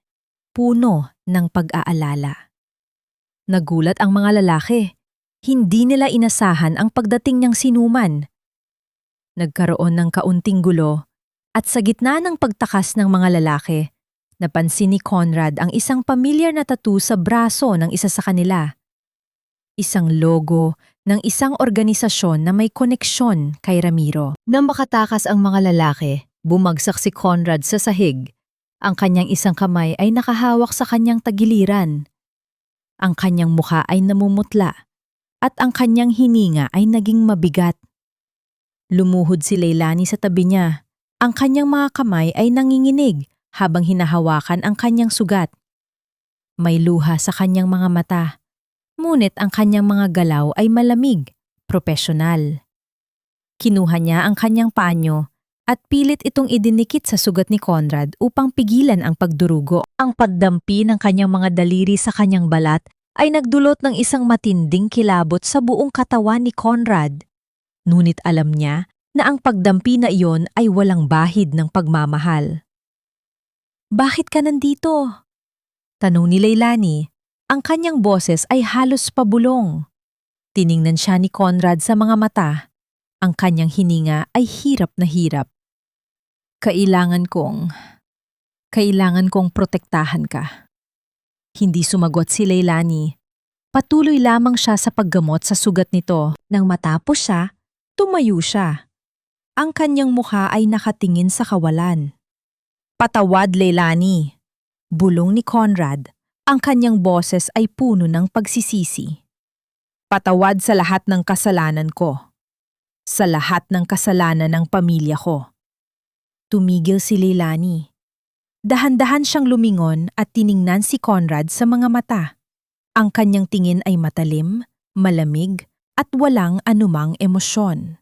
puno ng pag-aalala. Nagulat ang mga lalaki. Hindi nila inasahan ang pagdating niyang sinuman. Nagkaroon ng kaunting gulo at sa gitna ng pagtakas ng mga lalaki, napansin ni Conrad ang isang pamilyar na tattoo sa braso ng isa sa kanila. Isang logo ng isang organisasyon na may koneksyon kay Ramiro. Nang makatakas ang mga lalaki, bumagsak si Conrad sa sahig. Ang kanyang isang kamay ay nakahawak sa kanyang tagiliran. Ang kanyang mukha ay namumutla at ang kanyang hininga ay naging mabigat. Lumuhod si Leilani sa tabi niya. Ang kanyang mga kamay ay nanginginig habang hinahawakan ang kanyang sugat. May luha sa kanyang mga mata, ngunit ang kanyang mga galaw ay malamig, propesyonal. Kinuha niya ang kanyang panyo at pilit itong idinikit sa sugat ni Conrad upang pigilan ang pagdurugo. Ang pagdampi ng kanyang mga daliri sa kanyang balat ay nagdulot ng isang matinding kilabot sa buong katawan ni Conrad. Ngunit alam niya na ang pagdampi na iyon ay walang bahid ng pagmamahal. "Bakit ka nandito?" tanong ni Leilani. Ang kanyang boses ay halos pabulong. Tiningnan siya ni Conrad sa mga mata. Ang kanyang hininga ay hirap na hirap. Kailangan kong protektahan ka." Hindi sumagot si Leilani. Patuloy lamang siya sa paggamot sa sugat nito. Nang matapos siya, tumayo siya. Ang kanyang mukha ay nakatingin sa kawalan. "Patawad, Leilani," bulong ni Conrad. Ang kanyang boses ay puno ng pagsisisi. "Patawad sa lahat ng kasalanan ko. Sa lahat ng kasalanan ng pamilya ko." Tumigil si Leilani. Dahan-dahan siyang lumingon at tiningnan si Conrad sa mga mata. Ang kanyang tingin ay matalim, malamig, at walang anumang emosyon.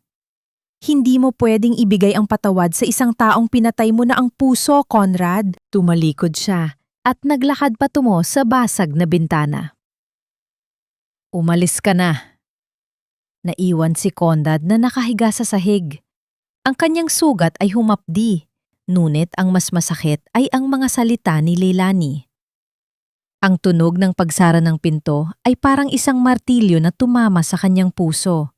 "Hindi mo pwedeng ibigay ang patawad sa isang taong pinatay mo na ang puso, Conrad." Tumalikod siya at naglakad patungo sa basag na bintana. "Umalis ka na." Naiwan si Conrad na nakahiga sa sahig. Ang kanyang sugat ay humapdi, ngunit ang mas masakit ay ang mga salita ni Leilani. Ang tunog ng pagsara ng pinto ay parang isang martilyo na tumama sa kanyang puso.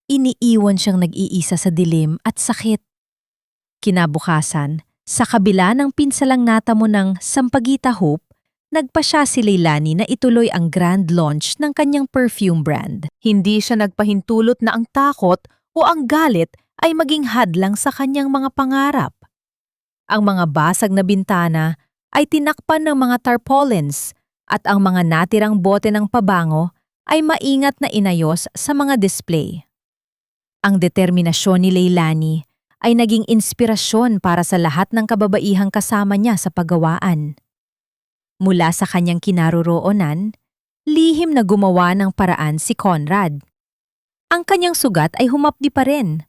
Iniiwan siyang nag-iisa sa dilim at sakit. Kinabukasan, sa kabila ng pinsalang natamo ng Sampaguita Hope, nagpasya si Leilani na ituloy ang grand launch ng kanyang perfume brand. Hindi siya nagpahintulot na ang takot o ang galit ay maging hadlang sa kanyang mga pangarap. Ang mga basag na bintana ay tinakpan ng mga tarpaulins at ang mga natirang bote ng pabango ay maingat na inayos sa mga display. Ang determinasyon ni Leilani ay naging inspirasyon para sa lahat ng kababaihang kasama niya sa paggawaan. Mula sa kanyang kinaroroonan, lihim na gumawa ng paraan si Conrad. Ang kanyang sugat ay humapdi pa rin,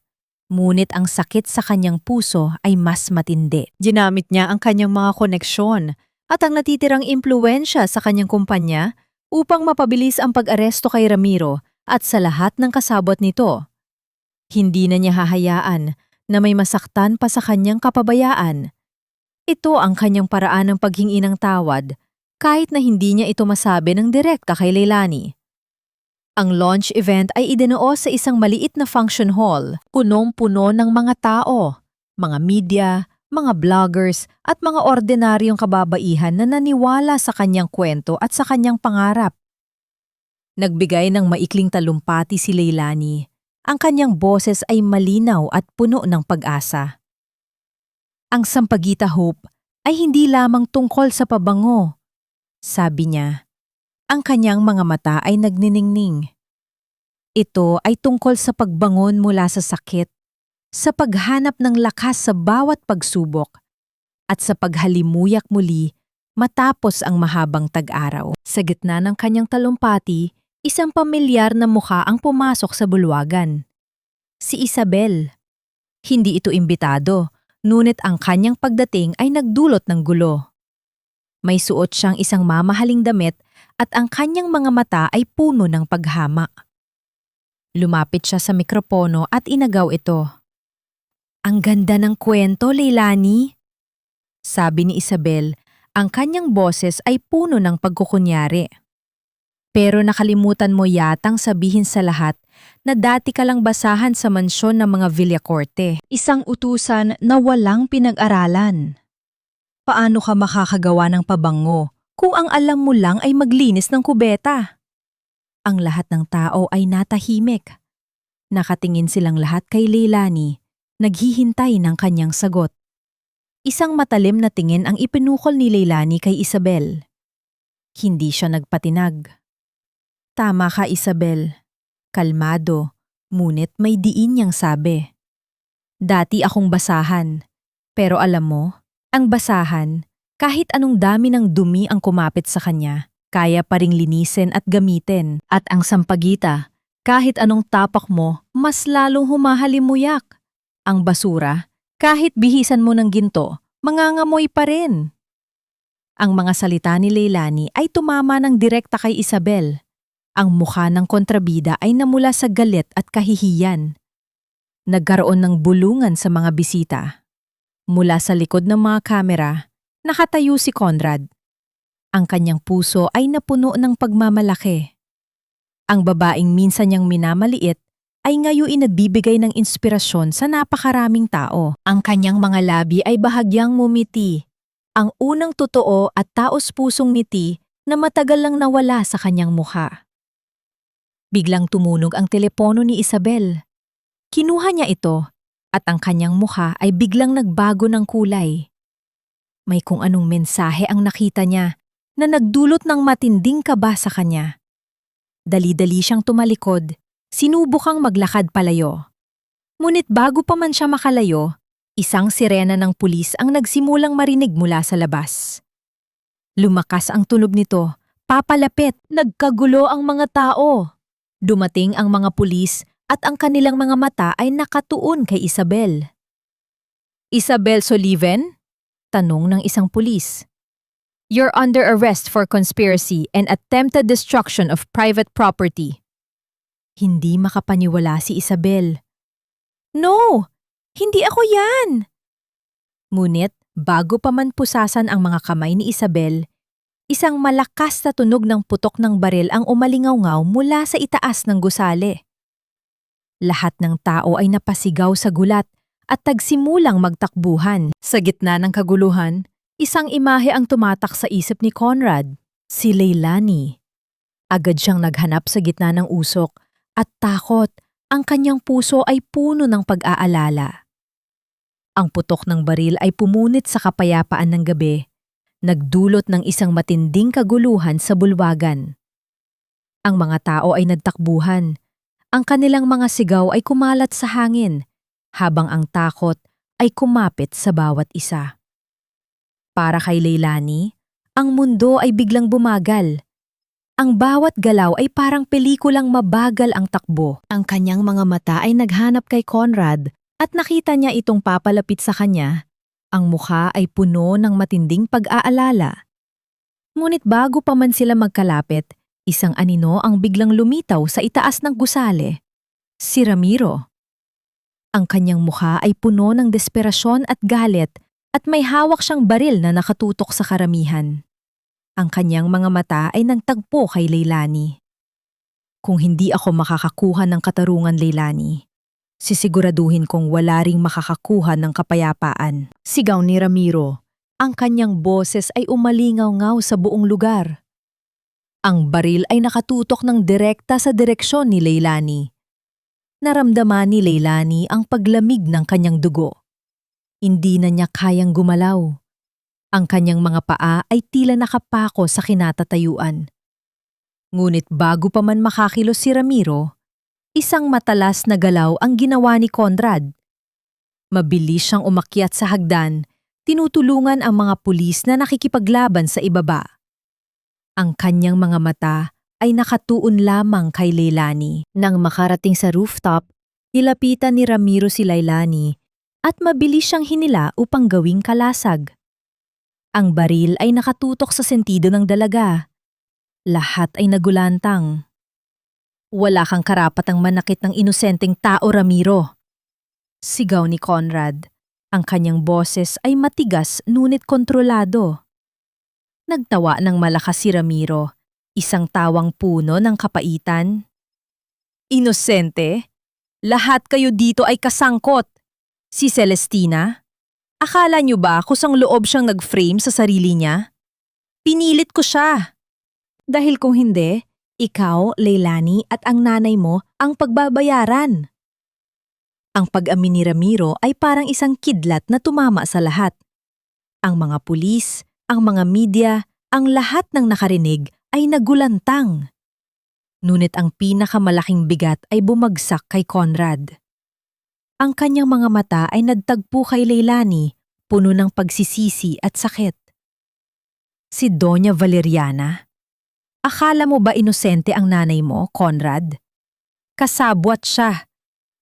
ngunit ang sakit sa kanyang puso ay mas matindi. Ginamit niya ang kanyang mga koneksyon at ang natitirang impluwensya sa kanyang kumpanya upang mapabilis ang pag-aresto kay Ramiro at sa lahat ng kasabot nito. Hindi na niya hahayaan na may masaktan pa sa kanyang kapabayaan. Ito ang kanyang paraan ng paghingi ng tawad kahit na hindi niya ito masabi ng direkta kay Leilani. Ang launch event ay idinoo sa isang maliit na function hall, punong-puno ng mga tao, mga media, mga vloggers at mga ordinaryong kababaihan na naniwala sa kanyang kwento at sa kanyang pangarap. Nagbigay ng maikling talumpati si Leilani. Ang kanyang boses ay malinaw at puno ng pag-asa. Ang Sampaguita Hope ay hindi lamang tungkol sa pabango, sabi niya. Ang kanyang mga mata ay nagniningning. Ito ay tungkol sa pagbangon mula sa sakit, sa paghanap ng lakas sa bawat pagsubok, at sa paghalimuyak muli matapos ang mahabang tag-araw. Sa gitna ng kanyang talumpati, isang pamilyar na mukha ang pumasok sa bulwagan. Si Isabel. Hindi ito imbitado, ngunit ang kanyang pagdating ay nagdulot ng gulo. May suot siyang isang mamahaling damit at ang kanyang mga mata ay puno ng paghama. Lumapit siya sa mikropono at inagaw ito. "Ang ganda ng kwento, Leilani," sabi ni Isabel. Ang kanyang boses ay puno ng pagkukunyari. "Pero nakalimutan mo yatang sabihin sa lahat na dati ka lang basahan sa mansyon ng mga Villacorte. Isang utusan na walang pinag-aralan. Paano ka makakagawa ng pabango kung ang alam mo lang ay maglinis ng kubeta?" Ang lahat ng tao ay natahimik. Nakatingin silang lahat kay Leilani, naghihintay ng kanyang sagot. Isang matalim na tingin ang ipinukol ni Leilani kay Isabel. Hindi siya nagpatinag. "Tama ka, Isabel." Kalmado, ngunit may diin niyang sabi. "Dati akong basahan, pero alam mo, Ang basahan, kahit anong dami ng dumi ang kumapit sa kanya, kaya pa ring linisin at gamitin. At ang sampagita, kahit anong tapak mo, mas lalong humahalimuyak. Ang basura, kahit bihisan mo ng ginto, mangangamoy pa rin. Ang mga salita ni Leilani ay tumama ng direkta kay Isabel. Ang mukha ng kontrabida ay namula sa galit at kahihiyan. Nagkaroon ng bulungan sa mga bisita. Mula sa likod ng mga kamera, nakatayo si Conrad. Ang kanyang puso ay napuno ng pagmamalaki. Ang babaeng minsan niyang minamaliit ay ngayon nagbibigay ng inspirasyon sa napakaraming tao. Ang kanyang mga labi ay bahagyang mumiti. Ang unang totoo at taos-pusong ngiti na matagal lang nawala sa kanyang mukha. Biglang tumunog ang telepono ni Isabel. Kinuha niya ito at ang kanyang mukha ay biglang nagbago ng kulay. May kung anong mensahe ang nakita niya na nagdulot ng matinding kaba sa kanya. Dali-dali siyang tumalikod, sinubukang maglakad palayo. Ngunit bago pa man siya makalayo, isang sirena ng pulis ang nagsimulang marinig mula sa labas. Lumakas ang tunog nito, papalapit, nagkagulo ang mga tao. Dumating ang mga pulis at ang kanilang mga mata ay nakatuon kay Isabel. Isabel Soliven? Tanong ng isang pulis. You're under arrest for conspiracy and attempted destruction of private property. Hindi makapaniwala si Isabel. No! Hindi ako yan! Ngunit bago pa man pusasan ang mga kamay ni Isabel, isang malakas na tunog ng putok ng baril ang umalingaw-ngaw mula sa itaas ng gusali. Lahat ng tao ay napasigaw sa gulat at tagsimulang magtakbuhan. Sa gitna ng kaguluhan, isang imahe ang tumatak sa isip ni Conrad, si Leilani. Agad siyang naghanap sa gitna ng usok at takot, ang kanyang puso ay puno ng pag-aalala. Ang putok ng baril ay pumunit sa kapayapaan ng gabi, nagdulot ng isang matinding kaguluhan sa bulwagan. Ang mga tao ay nagtakbuhan. Ang kanilang mga sigaw ay kumalat sa hangin, habang ang takot ay kumapit sa bawat isa. Para kay Leilani, ang mundo ay biglang bumagal. Ang bawat galaw ay parang pelikulang mabagal ang takbo. Ang kanyang mga mata ay naghanap kay Conrad at nakita niya itong papalapit sa kanya. Ang mukha ay puno ng matinding pag-aalala. Ngunit bago pa man sila magkalapit, isang anino ang biglang lumitaw sa itaas ng gusali. Si Ramiro. Ang kanyang mukha ay puno ng desperasyon at galit at may hawak siyang baril na nakatutok sa karamihan. Ang kanyang mga mata ay nagtagpo kay Leilani. Kung hindi ako makakakuha ng katarungan, Leilani, sisiguraduhin kong wala ring makakakuha ng kapayapaan. Sigaw ni Ramiro. Ang kanyang boses ay umalingaw-ngaw sa buong lugar. Ang baril ay nakatutok ng direkta sa direksyon ni Leilani. Naramdaman ni Leilani ang paglamig ng kanyang dugo. Hindi na niya kayang gumalaw. Ang kanyang mga paa ay tila nakapako sa kinatatayuan. Ngunit bago pa man makakilos si Ramiro, isang matalas na galaw ang ginawa ni Conrad. Mabilis siyang umakyat sa hagdan, tinutulungan ang mga pulis na nakikipaglaban sa ibaba. Ang kanyang mga mata ay nakatuon lamang kay Leilani. Nang makarating sa rooftop, nilapitan ni Ramiro si Leilani at mabilis siyang hinila upang gawing kalasag. Ang baril ay nakatutok sa sentido ng dalaga. Lahat ay nagulantang. Wala kang karapatang manakit ng inosenteng tao, Ramiro. Sigaw ni Conrad. Ang kanyang boses ay matigas ngunit kontrolado. Nagtawa ng malakas si Ramiro, isang tawang puno ng kapaitan. Inosente? Lahat kayo dito ay kasangkot. Si Celestina? Akala niyo ba kusang loob siyang nag-frame sa sarili niya? Pinilit ko siya. Dahil kung hindi, ikaw, Leilani at ang nanay mo ang pagbabayaran. Ang pag-amin ni Ramiro ay parang isang kidlat na tumama sa lahat. Ang mga pulis, ang mga media, ang lahat ng nakarinig ay nagulantang. Ngunit ang pinakamalaking bigat ay bumagsak kay Conrad. Ang kanyang mga mata ay nagtagpo kay Leilani, puno ng pagsisisi at sakit. Si Doña Valeriana? Akala mo ba inosente ang nanay mo, Conrad? Kasabwat siya.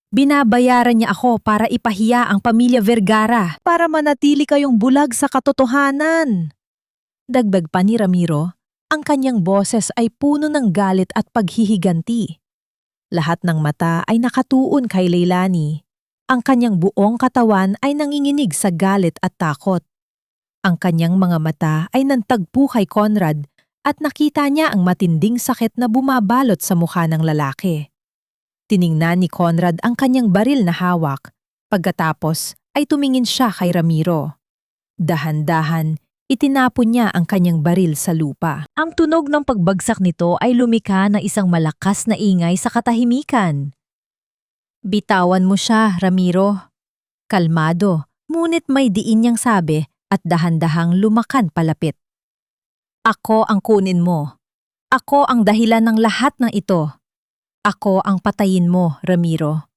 Binabayaran niya ako para ipahiya ang pamilya Vergara para manatili kayong bulag sa katotohanan. Dagdag pa ni Ramiro, ang kanyang boses ay puno ng galit at paghihiganti. Lahat ng mata ay nakatuon kay Leilani. Ang kanyang buong katawan ay nanginginig sa galit at takot. Ang kanyang mga mata ay nantagpo kay Conrad at nakita niya ang matinding sakit na bumabalot sa mukha ng lalaki. Tiningnan ni Conrad ang kanyang baril na hawak. Pagkatapos ay tumingin siya kay Ramiro. Dahan-dahan, itinapon niya ang kanyang baril sa lupa. Ang tunog ng pagbagsak nito ay lumikha ng isang malakas na ingay sa katahimikan. Bitawan mo siya, Ramiro. Kalmado, ngunit may diin niyang sabi at dahan-dahang lumakan palapit. Ako ang kunin mo. Ako ang dahilan ng lahat ng ito. Ako ang patayin mo, Ramiro.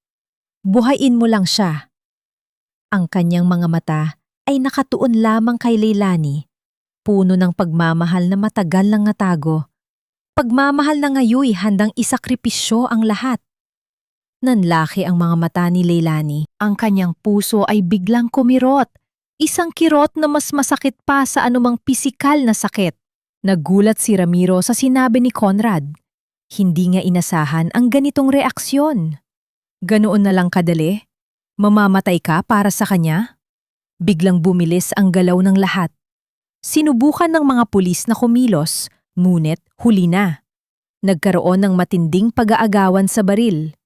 Buhayin mo lang siya. Ang kanyang mga mata ay nakatuon lamang kay Leilani, puno ng pagmamahal na matagal nang natago. Pagmamahal na ngayoy handang isakripisyo ang lahat. Nanlaki ang mga mata ni Leilani. Ang kanyang puso ay biglang kumirot. Isang kirot na mas masakit pa sa anumang pisikal na sakit. Nagulat si Ramiro sa sinabi ni Conrad. Hindi niya inasahan ang ganitong reaksyon. Ganoon na lang kadali? Mamamatay ka para sa kanya? Biglang bumilis ang galaw ng lahat. Sinubukan ng mga pulis na kumilos, ngunit huli na. Nagkaroon ng matinding pag-aagawan sa baril.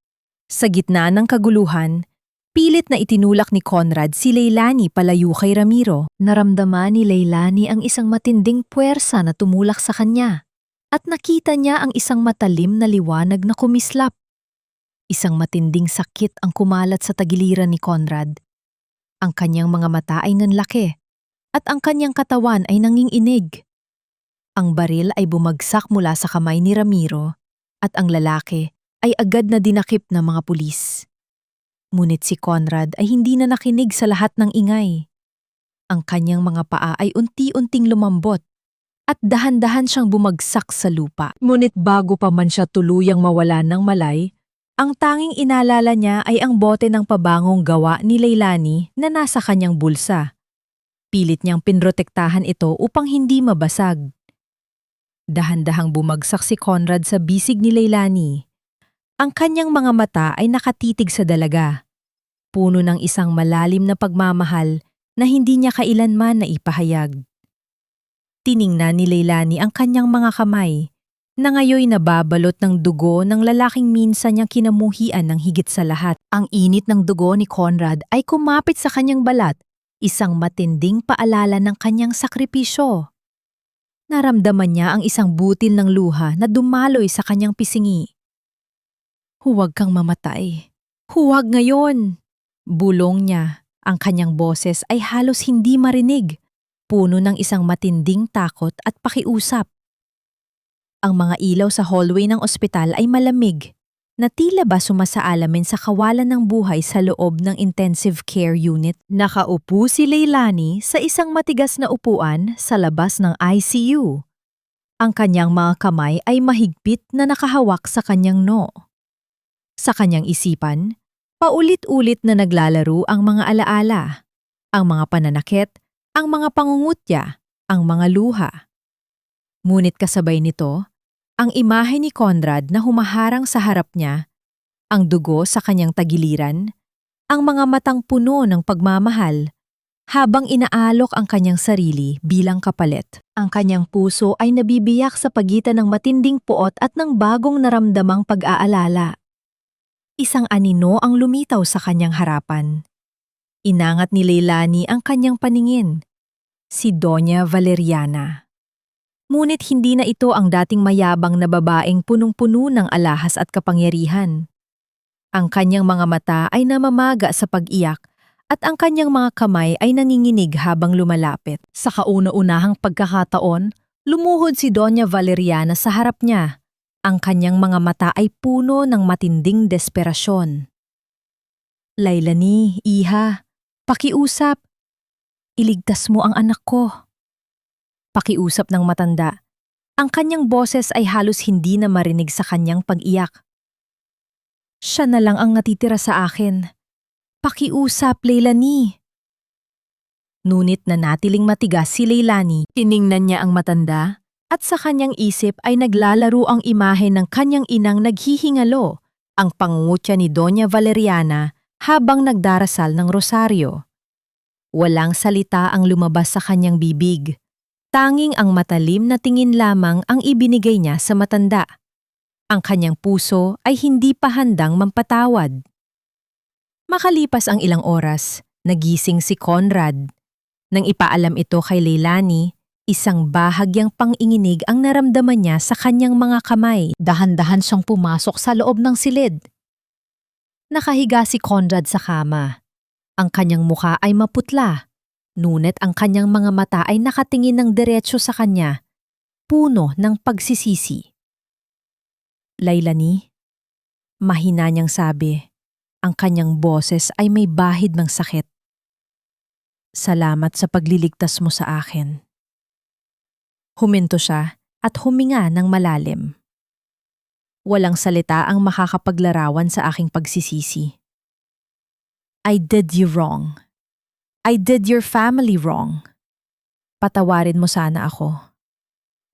Sa gitna ng kaguluhan, pilit na itinulak ni Conrad si Leilani palayo kay Ramiro. Naramdaman ni Leilani ang isang matinding puwersa na tumulak sa kanya at nakita niya ang isang matalim na liwanag na kumislap. Isang matinding sakit ang kumalat sa tagiliran ni Conrad. Ang kanyang mga mata ay nanlaki at ang kanyang katawan ay nanginginig. Ang baril ay bumagsak mula sa kamay ni Ramiro at ang lalaki ay agad na dinakip ng mga pulis. Ngunit si Conrad ay hindi na nakinig sa lahat ng ingay. Ang kanyang mga paa ay unti-unting lumambot at dahan-dahan siyang bumagsak sa lupa. Ngunit bago pa man siya tuluyang mawala ng malay, ang tanging inaalala niya ay ang bote ng pabangong gawa ni Leilani na nasa kanyang bulsa. Pilit niyang pinrotektahan ito upang hindi mabasag. Dahan-dahang bumagsak si Conrad sa bisig ni Leilani. Ang kanyang mga mata ay nakatitig sa dalaga. Puno ng isang malalim na pagmamahal na hindi niya kailanman na ipahayag. Tiningnan ni Leilani ang kanyang mga kamay, na ngayoy nababalot ng dugo ng lalaking minsan niyang kinamuhian ng higit sa lahat. Ang init ng dugo ni Conrad ay kumapit sa kanyang balat, isang matinding paalala ng kanyang sakripisyo. Naramdaman niya ang isang butil ng luha na dumaloy sa kanyang pisingi. Huwag kang mamatay. Huwag ngayon! Bulong niya. Ang kanyang boses ay halos hindi marinig, puno ng isang matinding takot at pakiusap. Ang mga ilaw sa hallway ng ospital ay malamig, na tila ba sumasaalamin sa kawalan ng buhay sa loob ng intensive care unit. Nakaupo si Leilani sa isang matigas na upuan sa labas ng ICU. Ang kanyang mga kamay ay mahigpit na nakahawak sa kanyang noo. Sa kanyang isipan, paulit-ulit na naglalaro ang mga alaala, ang mga pananakit, ang mga pangungutya, ang mga luha. Ngunit kasabay nito, ang imahe ni Conrad na humaharang sa harap niya, ang dugo sa kanyang tagiliran, ang mga matang puno ng pagmamahal, habang inaalok ang kanyang sarili bilang kapalit. Ang kanyang puso ay nabibiyak sa pagitan ng matinding puot at ng bagong naramdamang pag-aalala. Isang anino ang lumitaw sa kanyang harapan. Inangat ni Leilani ang kanyang paningin. Si Doña Valeriana. Ngunit hindi na ito ang dating mayabang na babaeng punong-puno ng alahas at kapangyarihan. Ang kanyang mga mata ay namamaga sa pag-iyak at ang kanyang mga kamay ay nanginginig habang lumalapit. Sa kauna-unahang pagkakataon, lumuhod si Doña Valeriana sa harap niya. Ang kanyang mga mata ay puno ng matinding desperasyon. Leilani, iha, pakiusap. Iligtas mo ang anak ko. Pakiusap ng matanda. Ang kanyang boses ay halos hindi na marinig sa kanyang pag-iyak. Siya na lang ang natitira sa akin. Pakiusap, Leilani. Ngunit nanatiling matigas si Leilani. Tiningnan niya ang matanda at sa kanyang isip ay naglalaro ang imahe ng kanyang inang naghihingalo, ang pangungutya ni Doña Valeriana habang nagdarasal ng rosaryo. Walang salita ang lumabas sa kanyang bibig. Tanging ang matalim na tingin lamang ang ibinigay niya sa matanda. Ang kanyang puso ay hindi pa handang mampatawad. Makalipas ang ilang oras, nagising si Conrad. Nang ipaalam ito kay Leilani, isang bahagyang panginginig ang naramdaman niya sa kanyang mga kamay. Dahan-dahan siyang pumasok sa loob ng silid. Nakahiga si Conrad sa kama. Ang kanyang mukha ay maputla, ngunit ang kanyang mga mata ay nakatingin ng diretso sa kanya, puno ng pagsisisi. Leilani, mahina niyang sabi, ang kanyang boses ay may bahid ng sakit. Salamat sa pagliligtas mo sa akin. Huminto siya at huminga ng malalim. Walang salita ang makakapaglarawan sa aking pagsisisi. I did you wrong. I did your family wrong. Patawarin mo sana ako.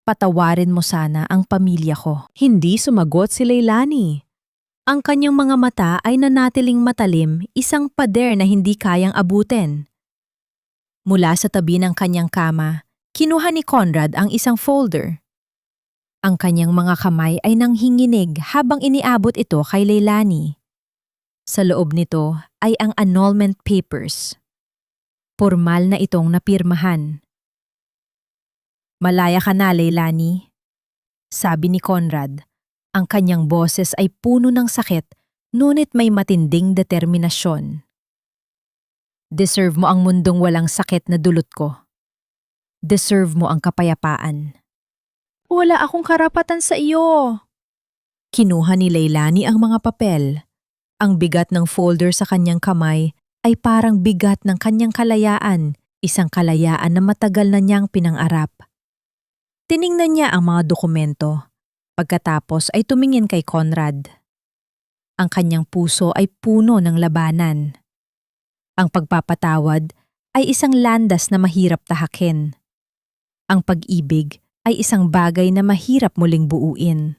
Patawarin mo sana ang pamilya ko. Hindi sumagot si Leilani. Ang kanyang mga mata ay nanatiling matalim, isang pader na hindi kayang abutin. Mula sa tabi ng kanyang kama, kinuha ni Conrad ang isang folder. Ang kanyang mga kamay ay nanghinginig habang iniabot ito kay Leilani. Sa loob nito ay ang annulment papers. Pormal na itong napirmahan. Malaya ka na, Leilani, sabi ni Conrad. Ang kanyang boses ay puno ng sakit, ngunit may matinding determinasyon. Deserve mo ang mundong walang sakit na dulot ko. Deserve mo ang kapayapaan. Wala akong karapatan sa iyo. Kinuha ni Leilani ang mga papel. Ang bigat ng folder sa kanyang kamay ay parang bigat ng kanyang kalayaan, isang kalayaan na matagal na niyang pinangarap. Tiningnan niya ang mga dokumento. Pagkatapos ay tumingin kay Conrad. Ang kanyang puso ay puno ng labanan. Ang pagpapatawad ay isang landas na mahirap tahakin. Ang pag-ibig ay isang bagay na mahirap muling buuin.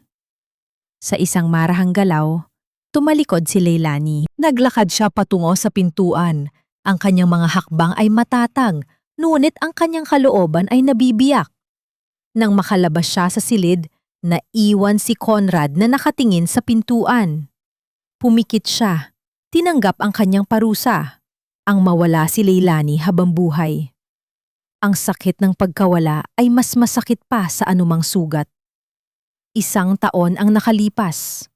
Sa isang marahang galaw, tumalikod si Leilani. Naglakad siya patungo sa pintuan. Ang kanyang mga hakbang ay matatag, ngunit ang kanyang kalooban ay nabibiyak. Nang makalabas siya sa silid, naiwan si Conrad na nakatingin sa pintuan. Pumikit siya. Tinanggap ang kanyang parusa. Ang mawala si Leilani habang buhay. Ang sakit ng pagkawala ay mas masakit pa sa anumang sugat. 1 taon ang nakalipas.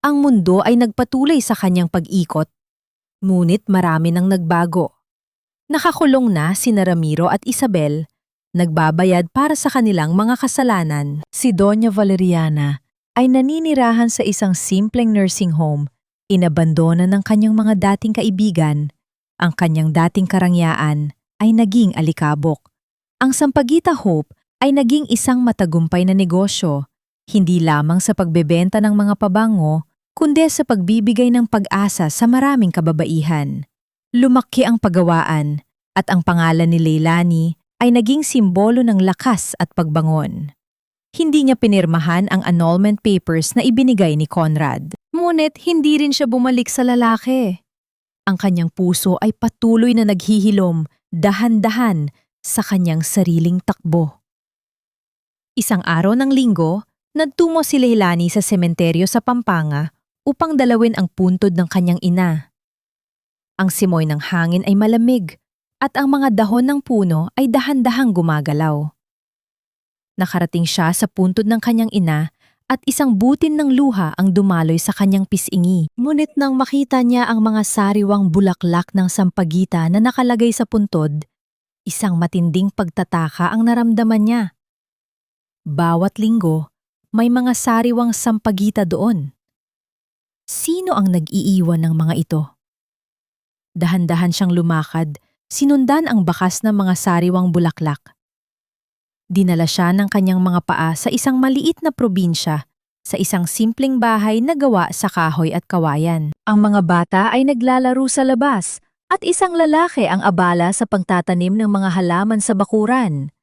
Ang mundo ay nagpatuloy sa kanyang pag-ikot. Ngunit marami nang nagbago. Nakakulong na sina Ramiro at Isabel, nagbabayad para sa kanilang mga kasalanan. Si Doña Valeriana ay naninirahan sa isang simpleng nursing home, inabandona ng kanyang mga dating kaibigan. Ang kanyang dating karangyaan ay naging alikabok. Ang Sampaguita Hope ay naging isang matagumpay na negosyo, hindi lamang sa pagbebenta ng mga pabango, kundi sa pagbibigay ng pag-asa sa maraming kababaihan. Lumaki ang pagawaan at ang pangalan ni Leilani ay naging simbolo ng lakas at pagbangon. Hindi niya pinirmahan ang annulment papers na ibinigay ni Conrad. Ngunit hindi rin siya bumalik sa lalaki. Ang kanyang puso ay patuloy na naghihilom, dahan-dahan sa kanyang sariling takbo. Isang araw ng linggo, nagtungo si Leilani sa sementeryo sa Pampanga upang dalawin ang puntod ng kanyang ina. Ang simoy ng hangin ay malamig at ang mga dahon ng puno ay dahan-dahang gumagalaw. Nakarating siya sa puntod ng kanyang ina at isang butin ng luha ang dumaloy sa kanyang pisingi. Ngunit nang makita niya ang mga sariwang bulaklak ng sampagita na nakalagay sa puntod, isang matinding pagtataka ang naramdaman niya. Bawat linggo, may mga sariwang sampagita doon. Sino ang nag-iiwan ng mga ito? Dahan-dahan siyang lumakad Sinundan ang bakas ng mga sariwang bulaklak. Dinala siya ng kanyang mga paa sa isang maliit na probinsya, sa isang simpleng bahay na gawa sa kahoy at kawayan. Ang mga bata ay naglalaro sa labas at isang lalaki ang abala sa pagtatanim ng mga halaman sa bakuran.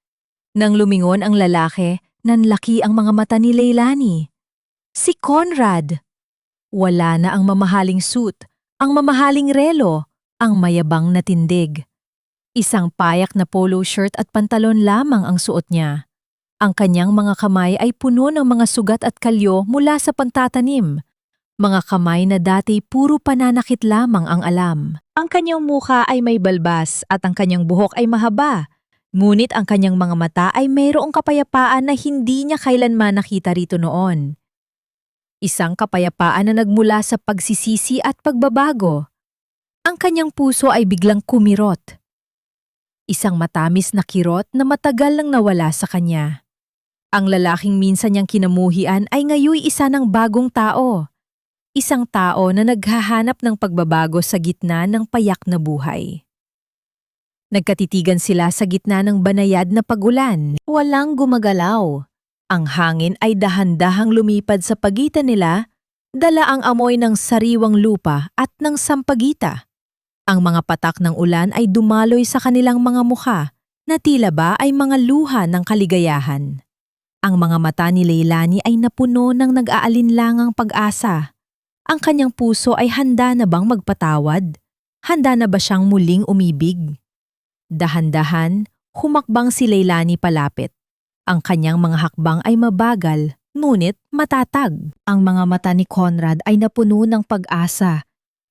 Nang lumingon ang lalaki, nanlaki ang mga mata ni Leilani. Si Conrad! Wala na ang mamahaling suit, ang mamahaling relo, ang mayabang na tindig. Isang payak na polo shirt at pantalon lamang ang suot niya. Ang kanyang mga kamay ay puno ng mga sugat at kalyo mula sa pantatanim. Mga kamay na dati puro pananakit lamang ang alam. Ang kanyang mukha ay may balbas at ang kanyang buhok ay mahaba. Ngunit ang kanyang mga mata ay mayroong kapayapaan na hindi niya kailanman nakita rito noon. Isang kapayapaan na nagmula sa pagsisisi at pagbabago. Ang kanyang puso ay biglang kumirot. Isang matamis na kirot na matagal nang nawala sa kanya. Ang lalaking minsan niyang kinamuhian ay ngayoy isa ng bagong tao. Isang tao na naghahanap ng pagbabago sa gitna ng payak na buhay. Nagkatitigan sila sa gitna ng banayad na pagulan. Walang gumagalaw. Ang hangin ay dahan-dahang lumipad sa pagitan nila, dala ang amoy ng sariwang lupa at ng sampagita. Ang mga patak ng ulan ay dumaloy sa kanilang mga mukha na tila ba ay mga luha ng kaligayahan. Ang mga mata ni Leilani ay napuno ng nag-aalinlangang pag-asa. Ang kanyang puso ay handa na bang magpatawad? Handa na ba siyang muling umibig? Dahan-dahan, humakbang si Leilani palapit. Ang kanyang mga hakbang ay mabagal, ngunit matatag. Ang mga mata ni Conrad ay napuno ng pag-asa.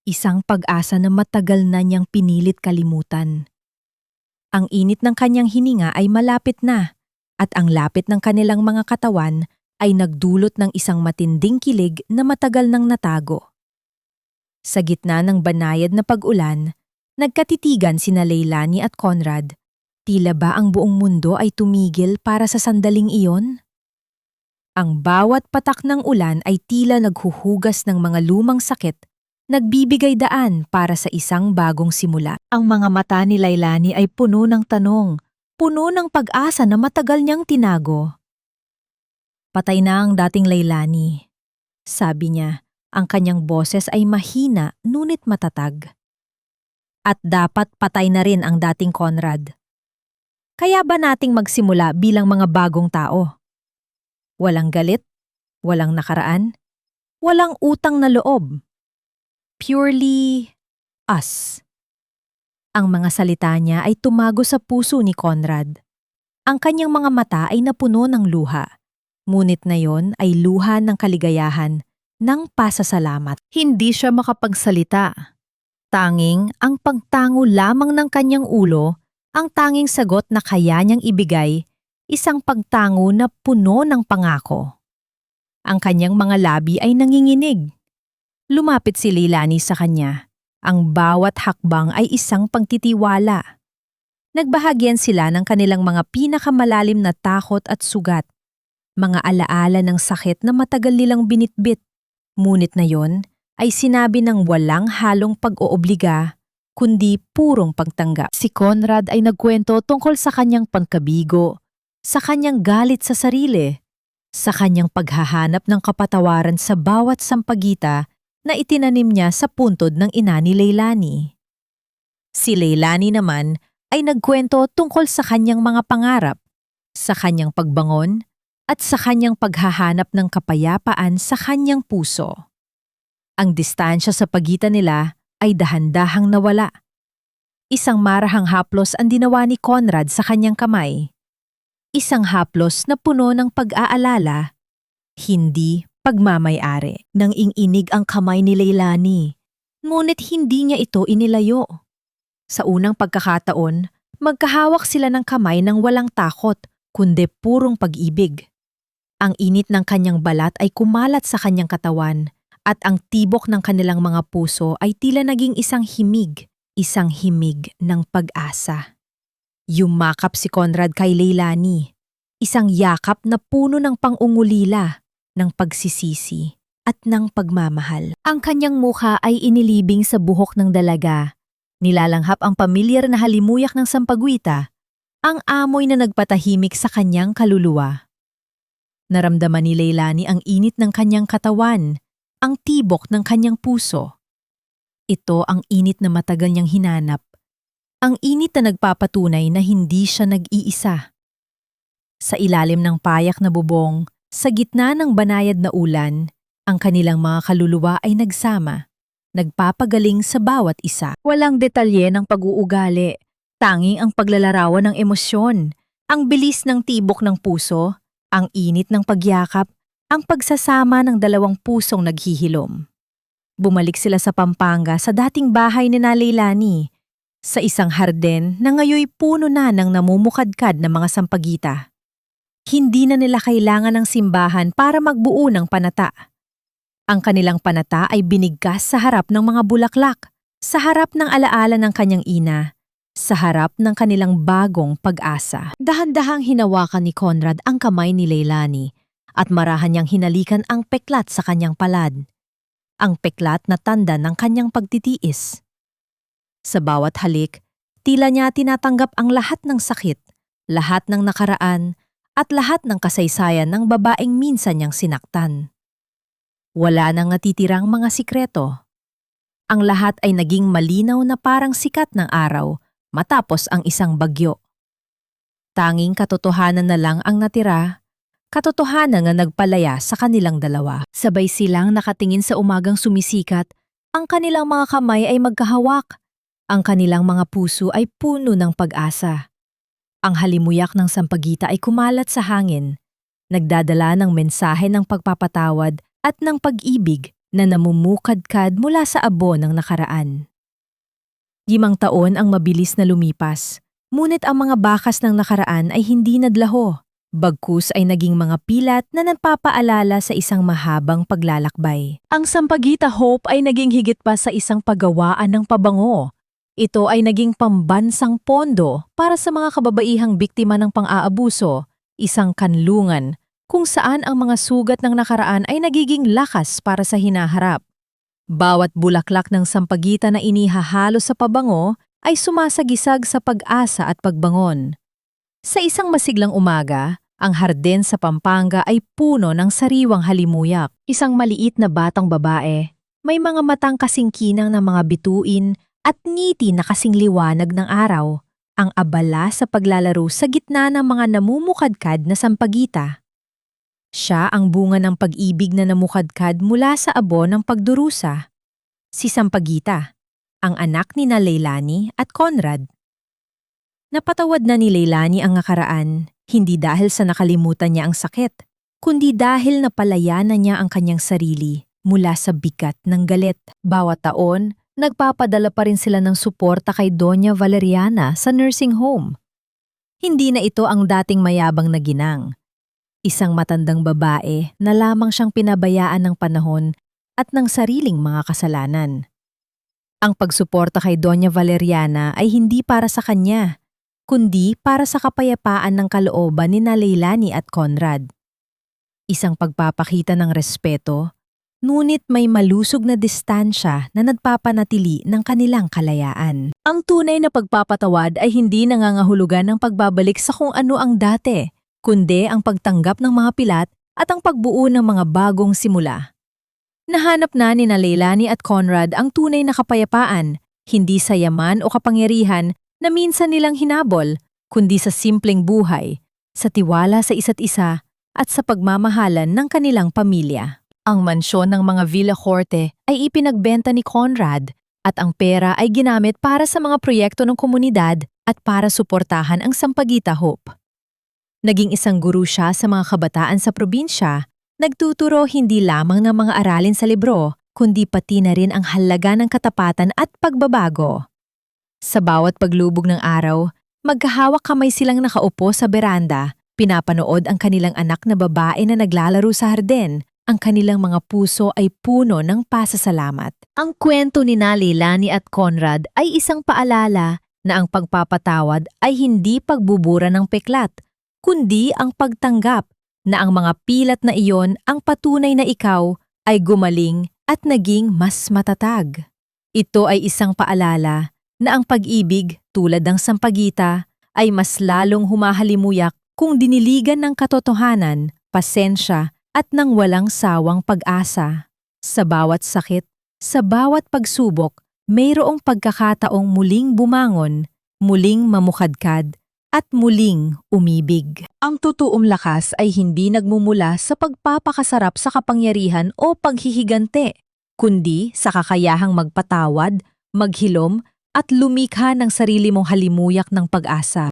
Isang pag-asa na matagal na niyang pinilit kalimutan. Ang init ng kanyang hininga ay malapit na, at ang lapit ng kanilang mga katawan ay nagdulot ng isang matinding kilig na matagal nang natago. Sa gitna ng banayad na pag-ulan, nagkatitigan sina Leilani at Conrad. Tila ba ang buong mundo ay tumigil para sa sandaling iyon? Ang bawat patak ng ulan ay tila naghuhugas ng mga lumang sakit, nagbibigay daan para sa isang bagong simula. Ang mga mata ni Leilani ay puno ng tanong, puno ng pag-asa na matagal niyang tinago. Patay na ang dating Leilani, sabi niya. Ang kanyang boses ay mahina ngunit matatag. At dapat patay na rin ang dating Conrad. Kaya ba nating magsimula bilang mga bagong tao? Walang galit, walang nakaraan, walang utang na loob. Purely us. Ang mga salita niya ay tumago sa puso ni Conrad. Ang kanyang mga mata ay napuno ng luha. Ngunit na yon ay luha ng kaligayahan, ng pasasalamat. Hindi siya makapagsalita. Tanging ang pagtango lamang ng kanyang ulo, ang tanging sagot na kaya niyang ibigay, isang pagtango na puno ng pangako. Ang kanyang mga labi ay nanginginig. Lumapit si Leilani sa kanya. Ang bawat hakbang ay isang pagtitiwala. Nagbahagyan sila ng kanilang mga pinakamalalim na takot at sugat. Mga alaala ng sakit na matagal nilang binitbit. Ngunit na yon ay sinabi ng walang halong pag-oobliga, kundi purong pagtanggap. Si Conrad ay nagkwento tungkol sa kanyang pangkabigo, sa kanyang galit sa sarili, sa kanyang paghahanap ng kapatawaran sa bawat sampagita na itinanim niya sa puntod ng ina ni Leilani. Si Leilani naman ay nagkwento tungkol sa kanyang mga pangarap, sa kanyang pagbangon, at sa kanyang paghahanap ng kapayapaan sa kanyang puso. Ang distansya sa pagitan nila ay dahan-dahang nawala. Isang marahang haplos ang dinawa ni Conrad sa kanyang kamay. Isang haplos na puno ng pag-aalala, hindi pagmamay-ari. Nang ing-inig ang kamay ni Leilani, ngunit hindi niya ito inilayo. Sa unang pagkakataon, magkahawak sila ng kamay ng walang takot, kundi purong pag-ibig. Ang init ng kanyang balat ay kumalat sa kanyang katawan, at ang tibok ng kanilang mga puso ay tila naging isang himig ng pag-asa. Yumakap si Conrad kay Leilani, isang yakap na puno ng pang-ungulila, ng pagsisisi, at ng pagmamahal. Ang kanyang mukha ay inilibing sa buhok ng dalaga, Nilalanghap ang pamilyar na halimuyak ng sampagwita, ang amoy na nagpatahimik sa kanyang kaluluwa. Naramdaman ni Leilani ang init ng kanyang katawan, ang tibok ng kanyang puso. Ito ang init na matagal niyang hinanap. Ang init na nagpapatunay na hindi siya nag-iisa. Sa ilalim ng payak na bubong, sa gitna ng banayad na ulan, ang kanilang mga kaluluwa ay nagsama, nagpapagaling sa bawat isa. Walang detalye ng pag-uugali, tanging ang paglalarawan ng emosyon, ang bilis ng tibok ng puso, ang init ng pagyakap, ang pagsasama ng dalawang pusong naghihilom. Bumalik sila sa Pampanga sa dating bahay ni Leilani, sa isang harden na ngayoy puno na ng namumukadkad na mga sampagita. Hindi na nila kailangan ng simbahan para magbuo ng panata. Ang kanilang panata ay binigkas sa harap ng mga bulaklak, sa harap ng alaala ng kanyang ina, sa harap ng kanilang bagong pag-asa. Dahan-dahang hinawakan ni Conrad ang kamay ni Leilani at marahan niyang hinalikan ang peklat sa kanyang palad. Ang peklat na tanda ng kanyang pagtitiis. Sa bawat halik, tila niya tinatanggap ang lahat ng sakit, lahat ng nakaraan, at lahat ng kasaysayan ng babaeng minsan niyang sinaktan. Wala nang natitirang mga sikreto. Ang lahat ay naging malinaw na parang sikat ng araw matapos ang isang bagyo. Tanging katotohanan na lang ang natira, katotohanan na nagpalaya sa kanilang dalawa. Sabay silang nakatingin sa umagang sumisikat, ang kanilang mga kamay ay magkahawak, ang kanilang mga puso ay puno ng pag-asa. Ang halimuyak ng sampagita ay kumalat sa hangin, nagdadala ng mensahe ng pagpapatawad at ng pag-ibig na namumukadkad mula sa abo ng nakaraan. 5 taon ang mabilis na lumipas, ngunit ang mga bakas ng nakaraan ay hindi nadlaho, bagkus ay naging mga pilat na nagpapaalala sa isang mahabang paglalakbay. Ang sampagita Hope ay naging higit pa sa isang paggawaan ng pabango. Ito ay naging pambansang pondo para sa mga kababaihang biktima ng pang-aabuso, isang kanlungan kung saan ang mga sugat ng nakaraan ay nagiging lakas para sa hinaharap. Bawat bulaklak ng sampagita na inihahalo sa pabango ay sumasagisag sa pag-asa at pagbangon. Sa isang masiglang umaga, ang harden sa Pampanga ay puno ng sariwang halimuyak. Isang maliit na batang babae, may mga matang kasingkinang na mga bituin, at ngiti na kasing liwanag ng araw, ang abala sa paglalaro sa gitna ng mga namumukadkad na sampagita. Siya ang bunga ng pag-ibig na namukadkad mula sa abo ng pagdurusa. Si Sampagita, ang anak ni Leilani at Conrad. Napatawad na ni Leilani ang nakaraan, hindi dahil sa nakalimutan niya ang sakit, kundi dahil napalayanan niya ang kanyang sarili mula sa bigat ng galit. Bawat taon, nagpapadala pa rin sila ng suporta kay Doña Valeriana sa nursing home. Hindi na ito ang dating mayabang na ginang. Isang matandang babae na lamang siyang pinabayaan ng panahon at ng sariling mga kasalanan. Ang pagsuporta kay Doña Valeriana ay hindi para sa kanya, kundi para sa kapayapaan ng kalooban ni Leilani at Conrad. Isang pagpapakita ng respeto, ngunit may malusog na distansya na nagpapanatili ng kanilang kalayaan. Ang tunay na pagpapatawad ay hindi nangangahulugan ng pagbabalik sa kung ano ang dati, kundi ang pagtanggap ng mga pilat at ang pagbuo ng mga bagong simula. Nahanap na ni Leilani at Conrad ang tunay na kapayapaan, hindi sa yaman o kapangyarihan na minsan nilang hinabol, kundi sa simpleng buhay, sa tiwala sa isa't isa at sa pagmamahalan ng kanilang pamilya. Ang mansyon ng mga Villacorte ay ipinagbenta ni Conrad at ang pera ay ginamit para sa mga proyekto ng komunidad at para suportahan ang Sampagita Hope. Naging isang guru siya sa mga kabataan sa probinsya, nagtuturo hindi lamang ng mga aralin sa libro, kundi pati na rin ang halaga ng katapatan at pagbabago. Sa bawat paglubog ng araw, magkahawak kamay silang nakaupo sa beranda, pinapanood ang kanilang anak na babae na naglalaro sa harden. Ang kanilang mga puso ay puno ng pasasalamat. Ang kwento ni Leilani at Conrad ay isang paalala na ang pagpapatawad ay hindi pagbubura ng peklat, kundi ang pagtanggap na ang mga pilat na iyon ang patunay na ikaw ay gumaling at naging mas matatag. Ito ay isang paalala na ang pag-ibig, tulad ng sampagita, ay mas lalong humahalimuyak kung diniligan ng katotohanan, pasensya, at ng walang sawang pag-asa. Sa bawat sakit, sa bawat pagsubok, mayroong pagkakataong muling bumangon, muling mamukadkad, at muling umibig. Ang totoong lakas ay hindi nagmumula sa pagpapakasarap sa kapangyarihan o paghihigante, kundi sa kakayahang magpatawad, maghilom, at lumikha ng sarili mong halimuyak ng pag-asa.